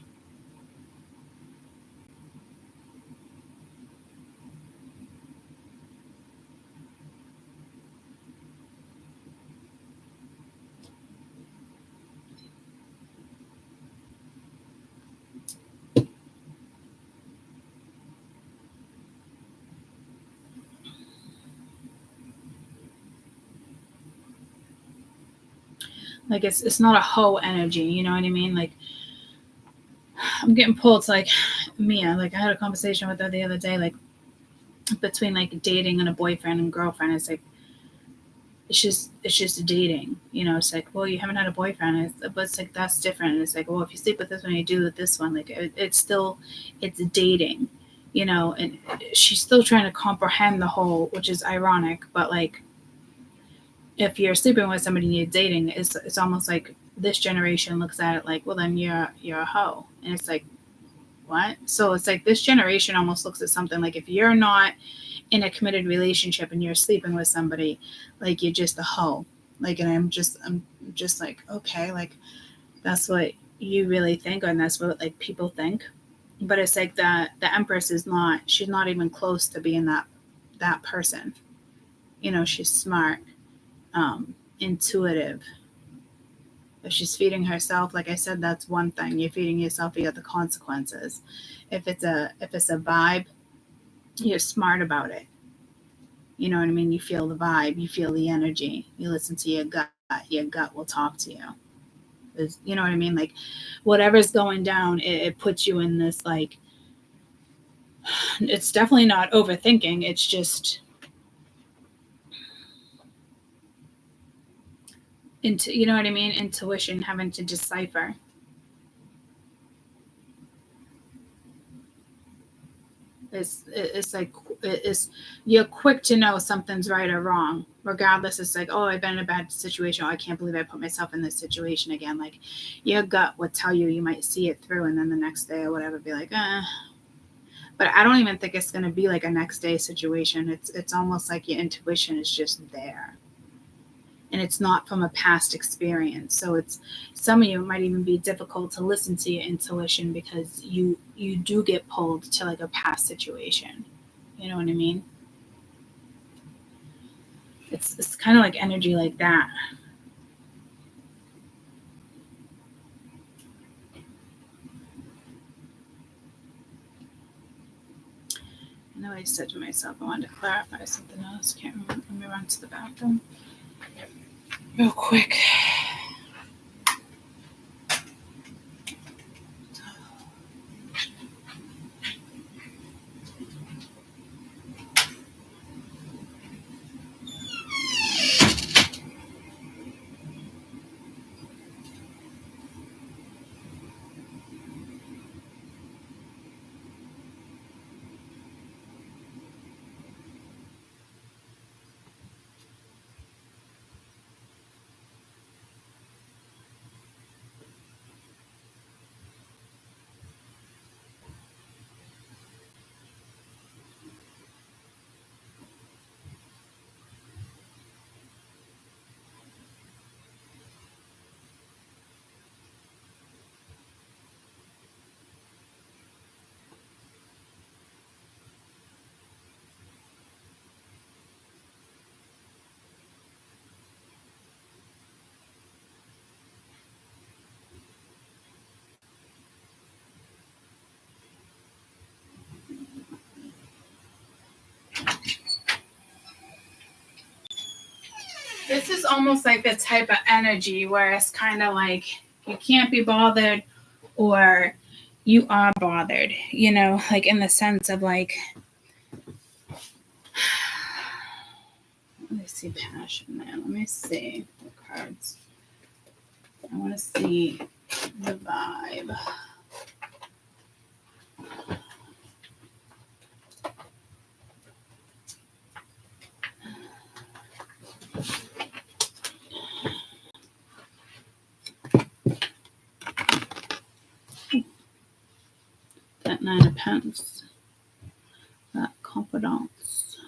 Like, it's not a hoe energy, you know what I mean? Like, I'm getting pulled to, like, Mia. Like, I had a conversation with her the other day, like, between, like, dating and a boyfriend and girlfriend. It's like, it's just dating. You know, it's like, well, you haven't had a boyfriend, but it's like that's different. It's like, well, if you sleep with this one, you do with this one. Like it's still, it's dating. You know, and she's still trying to comprehend the whole, which is ironic. But like, if you're sleeping with somebody and you're dating, it's almost like this generation looks at it like, well, then you're a hoe, and it's like, what? So it's like this generation almost looks at something like, if you're not in a committed relationship and you're sleeping with somebody, like you're just a hoe. Like, and I'm just like, okay, like that's what you really think, and that's what like people think. But it's like the Empress is not, she's not even close to being that person. You know, she's smart, intuitive. If she's feeding herself, like I said, that's one thing. You're feeding yourself, you got the consequences. If it's a vibe, you're smart about it. You know what I mean? You feel the vibe, you feel the energy, you listen to your gut. Your gut will talk to you. You know what I mean? Like whatever's going down, it puts you in this like, it's definitely not overthinking. It's just into, you know what I mean? Intuition, having to decipher. It's like it's, you're quick to know something's right or wrong. Regardless, it's like, oh, I've been in a bad situation. Oh, I can't believe I put myself in this situation again. Like your gut would tell you, you might see it through, and then the next day or whatever, be like, eh. But I don't even think it's going to be like a next day situation. It's almost like your intuition is just there, and it's not from a past experience. So it's, some of you, it might even be difficult to listen to your intuition because you do get pulled to like a past situation. You know what I mean? It's kind of like energy like that. I know I said to myself I wanted to clarify something else. Can't remember. Let me run to the bathroom real quick. This is almost like the type of energy where it's kind of like you can't be bothered, or you are bothered, you know, like in the sense of like, let me see passion there. Let me see the cards. I want to see the vibe. That Nine of Pentacles. That confidence.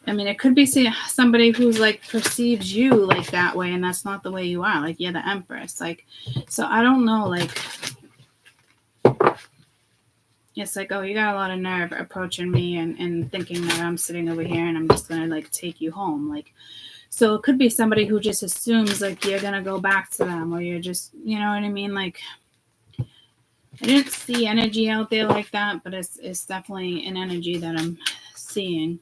I mean, it could be somebody who's like perceives you like that way, and that's not the way you are. Like you're the Empress. Like, so I don't know. Like, it's like, oh, you got a lot of nerve approaching me and thinking that I'm sitting over here and I'm just gonna like take you home. Like, so it could be somebody who just assumes like you're gonna go back to them, or you're just, you know what I mean? Like, I didn't see energy out there like that, but it's definitely an energy that I'm seeing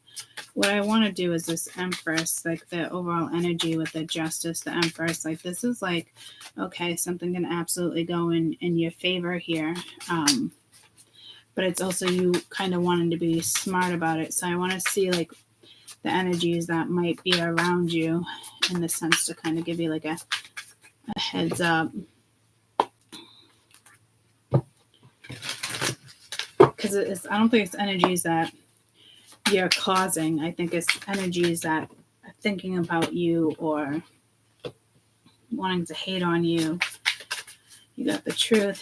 what I want to do is this Empress, like the overall energy with the Justice, the Empress, like this is like, okay, something can absolutely go in your favor here. But it's also you kind of wanting to be smart about it. So I want to see like the energies that might be around you in the sense to kind of give you like a heads up. Because I don't think it's energies that you're causing. I think it's energies that are thinking about you or wanting to hate on you. You got the Truth.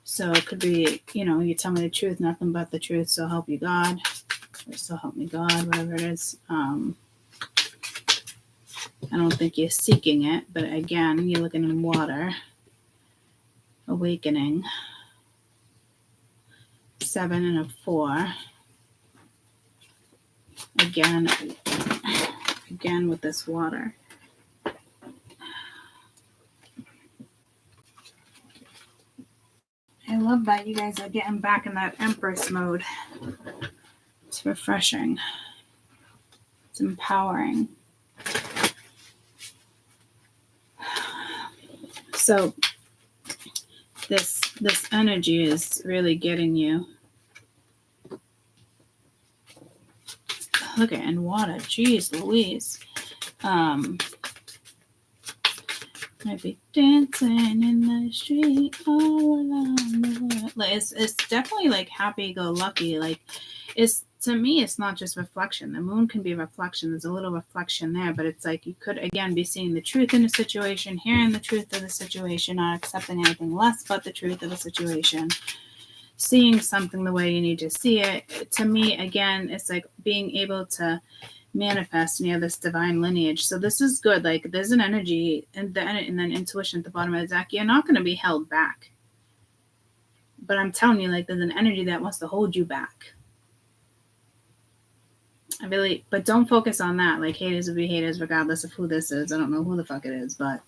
So it could be, you tell me the truth, nothing but the truth, so help you God. Or so help me God, whatever it is. I don't think you're seeking it, but again, you're looking in water. Awakening. 7 and a 4. Again with this water. I love that you guys are getting back in that Empress mode. It's refreshing. It's empowering. So this energy is really getting you. Look at in water. Jeez Louise. Might be dancing in the street all around the world. Like it's definitely like happy-go-lucky. Like to me, it's not just reflection. The moon can be reflection. There's a little reflection there, but it's like you could again be seeing the truth in a situation, hearing the truth of the situation, not accepting anything less but the truth of the situation. Seeing something the way you need to see it. To me, again, it's like being able to manifest near this divine lineage. So this is good. Like there's an energy and then intuition at the bottom of the deck. You're not going to be held back. But I'm telling you, like there's an energy that wants to hold you back. But don't focus on that. Like haters will be haters regardless of who this is. I don't know who the fuck it is, but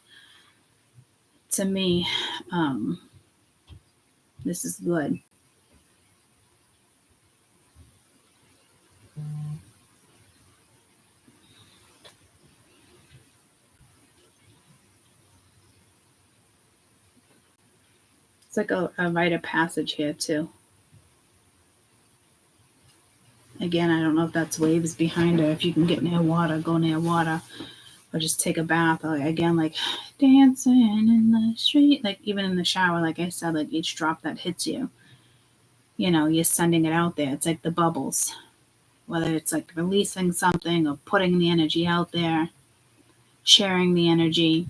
to me, this is good. It's like a rite of passage here too. Again, I don't know if that's waves behind her. If you can get near water, go near water. Or just take a bath. Or again, like dancing in the street. Like even in the shower, like I said, like each drop that hits you, you're sending it out there. It's like the bubbles. Whether it's like releasing something or putting the energy out there, sharing the energy.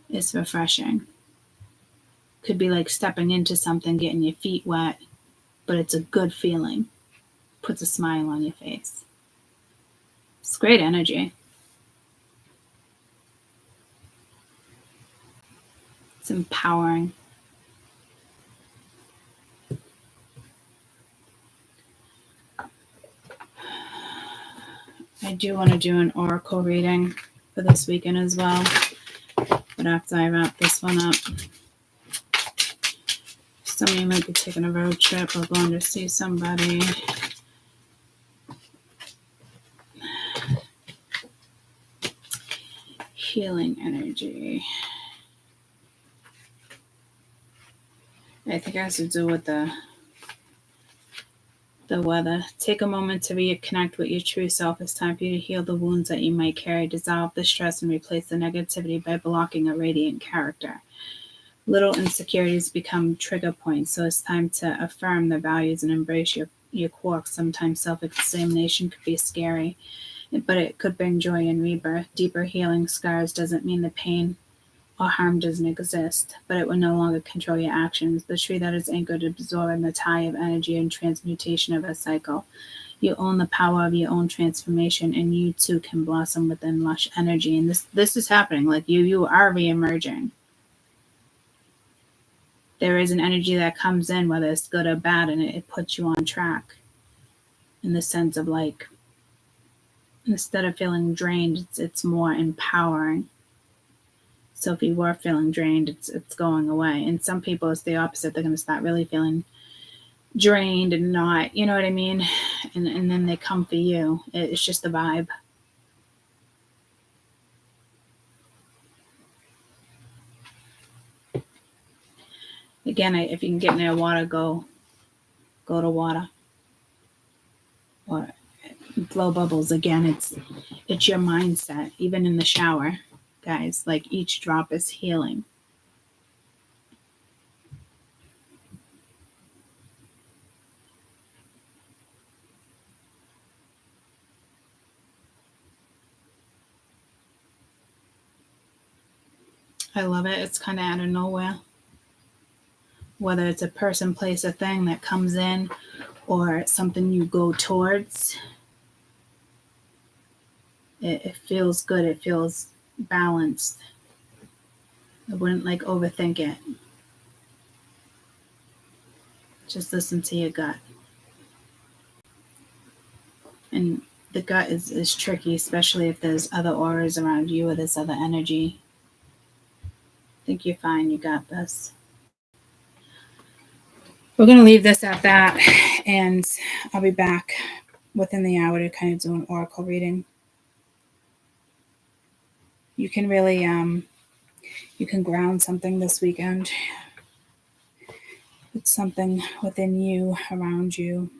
It's refreshing. Could be like stepping into something, getting your feet wet. But it's a good feeling. Puts a smile on your face. It's great energy. It's empowering. I do want to do an oracle reading for this weekend as well. But after I wrap this one up, somebody might be taking a road trip or going to see somebody. Healing energy. I think it has to do with the weather. Take a moment to reconnect with your true self. It's time for you to heal the wounds that you might carry. Dissolve the stress and replace the negativity by blocking a radiant character. Little insecurities become trigger points, so it's time to affirm the values and embrace your quirks. Sometimes self-examination could be scary, but it could bring joy and rebirth. Deeper healing scars doesn't mean the pain or harm doesn't exist, but it will no longer control your actions. The tree that is anchored absorbing the tie of energy and transmutation of a cycle. You own the power of your own transformation, and you too can blossom within lush energy. And this is happening. Like you are re-emerging. There is an energy that comes in, whether it's good or bad, and it puts you on track in the sense of like, instead of feeling drained, it's more empowering. So if you were feeling drained, it's going away. And some people, it's the opposite. They're going to start really feeling drained and not, you know what I mean? And then they come for you. It's just the vibe. Again, if you can get near water, go to water. Or blow bubbles. Again, it's your mindset. Even in the shower, guys, like each drop is healing. I love it. It's kind of out of nowhere. Whether it's a person, place, or thing that comes in, or something you go towards, it feels good. It feels balanced. I wouldn't like overthink it. Just listen to your gut. And the gut is tricky, especially if there's other auras around you or there's other energy. I think you're fine. You got this. We're going to leave this at that, and I'll be back within the hour to kind of do an oracle reading. You can really, you can ground something this weekend. It's something within you, around you,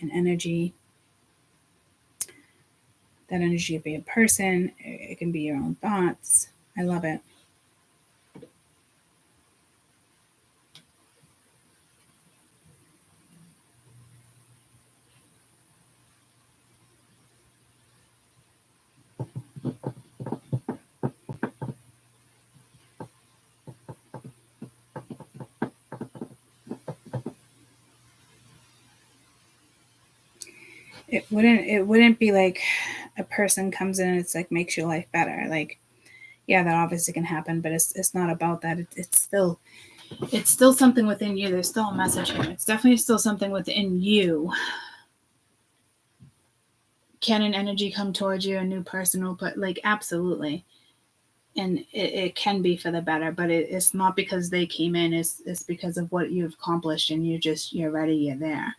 an energy. That energy could be a person. It can be your own thoughts. I love it. It wouldn't be like a person comes in and it's like makes your life better. Like, yeah, that obviously can happen, but it's not about that. It's still something within you. There's still a message here. It's definitely still something within you. Can an energy come towards you, a new person, but like absolutely. And it can be for the better, but it's not because they came in. It's because of what you've accomplished, and you're ready, you're there.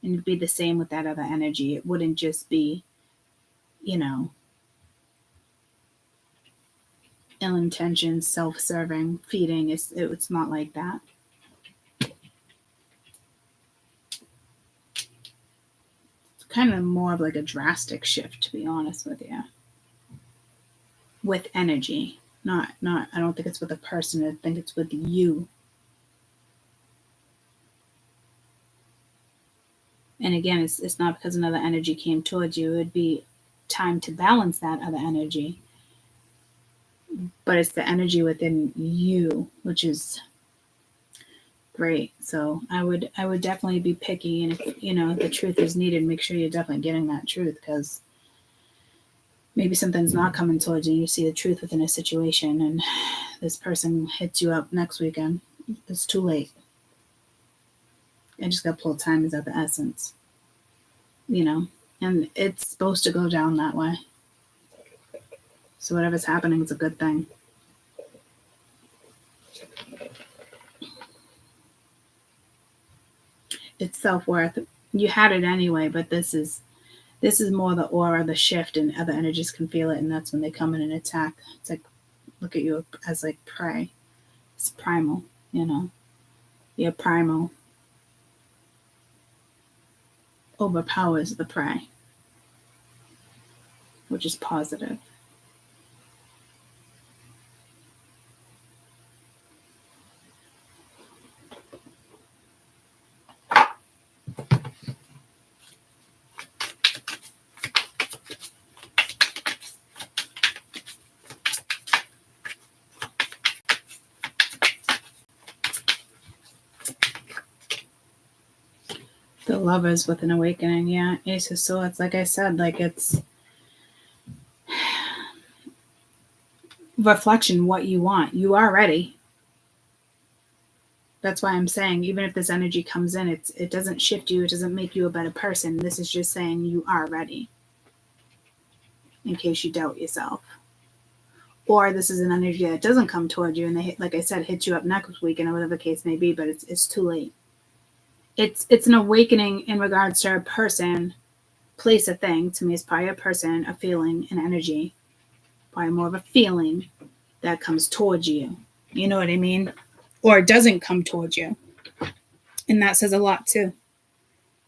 And it'd be the same with that other energy. It wouldn't just be, ill intentions, self-serving, feeding. It's not like that. It's kind of more of like a drastic shift, to be honest with you. With energy, not. I don't think it's with a person. I think it's with you. And again, it's not because another energy came towards you. It would be time to balance that other energy. But it's the energy within you, which is great. So I would definitely be picky, and if the truth is needed, make sure you're definitely getting that truth, because maybe something's not coming towards you. You see the truth within a situation, and this person hits you up next weekend. It's too late. I just got to pull time is of the essence, and it's supposed to go down that way. So whatever's happening is a good thing. It's self-worth. You had it anyway, but this is more the aura, the shift, and other energies can feel it, and that's when they come in and attack. It's like, look at you as like prey. It's primal, You're primal. Overpowers the prey, which is positive. The Lovers with an awakening, yeah. Ace of Swords, like I said, like it's reflection, what you want. You are ready. That's why I'm saying, even if this energy comes in, it doesn't shift you. It doesn't make you a better person. This is just saying you are ready, in case you doubt yourself. Or this is an energy that doesn't come toward you, and they, like I said, hit you up next weekend or whatever the case may be, but it's too late. it's an awakening in regards to a person, place, a thing. To me, it's probably a person, a feeling, an energy, probably more of a feeling that comes towards you. You know what I mean? Or it doesn't come towards you. And that says a lot too.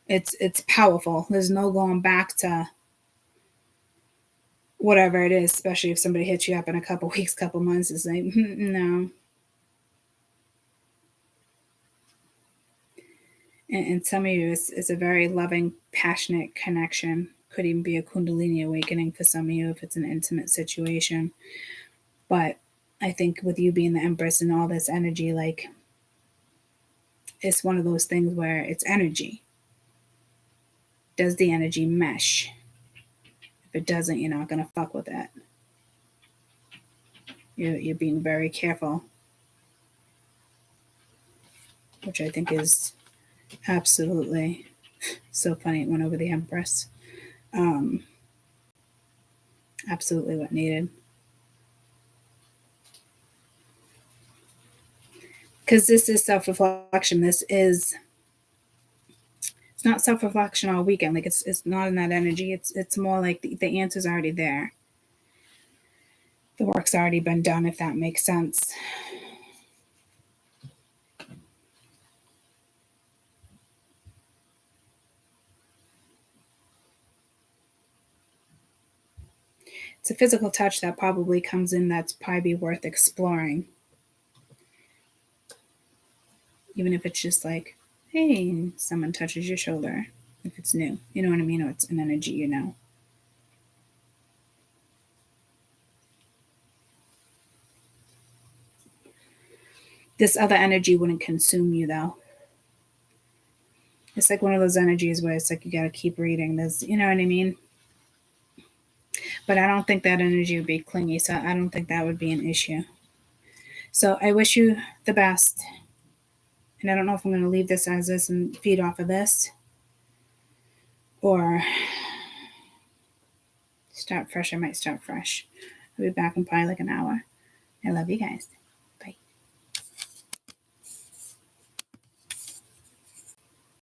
It's powerful. There's no going back to whatever it is, especially if somebody hits you up in a couple weeks, couple months. It's like, no. And some of you, it's a very loving, passionate connection. Could even be a Kundalini awakening for some of you if it's an intimate situation. But I think with you being the Empress and all this energy, like, it's one of those things where it's energy. Does the energy mesh? If it doesn't, you're not going to fuck with it. You're being very careful, which I think is absolutely so funny. It went over the Empress. Absolutely what needed. Because this is self-reflection. It's not self-reflection all weekend. Like it's not in that energy. It's more like the answer's already there. The work's already been done, if that makes sense. It's a physical touch that probably comes in that's probably worth exploring. Even if it's just like, hey, someone touches your shoulder. If it's new. You know what I mean? Or it's an energy, you know. This other energy wouldn't consume you, though. It's like one of those energies where it's like you got to keep reading. There's, you know what I mean? But I don't think that energy would be clingy, so I don't think that would be an issue. So I wish you the best. And I don't know if I'm going to leave this as this and feed off of this or start fresh. I might start fresh. I'll be back in probably like an hour. I love you guys.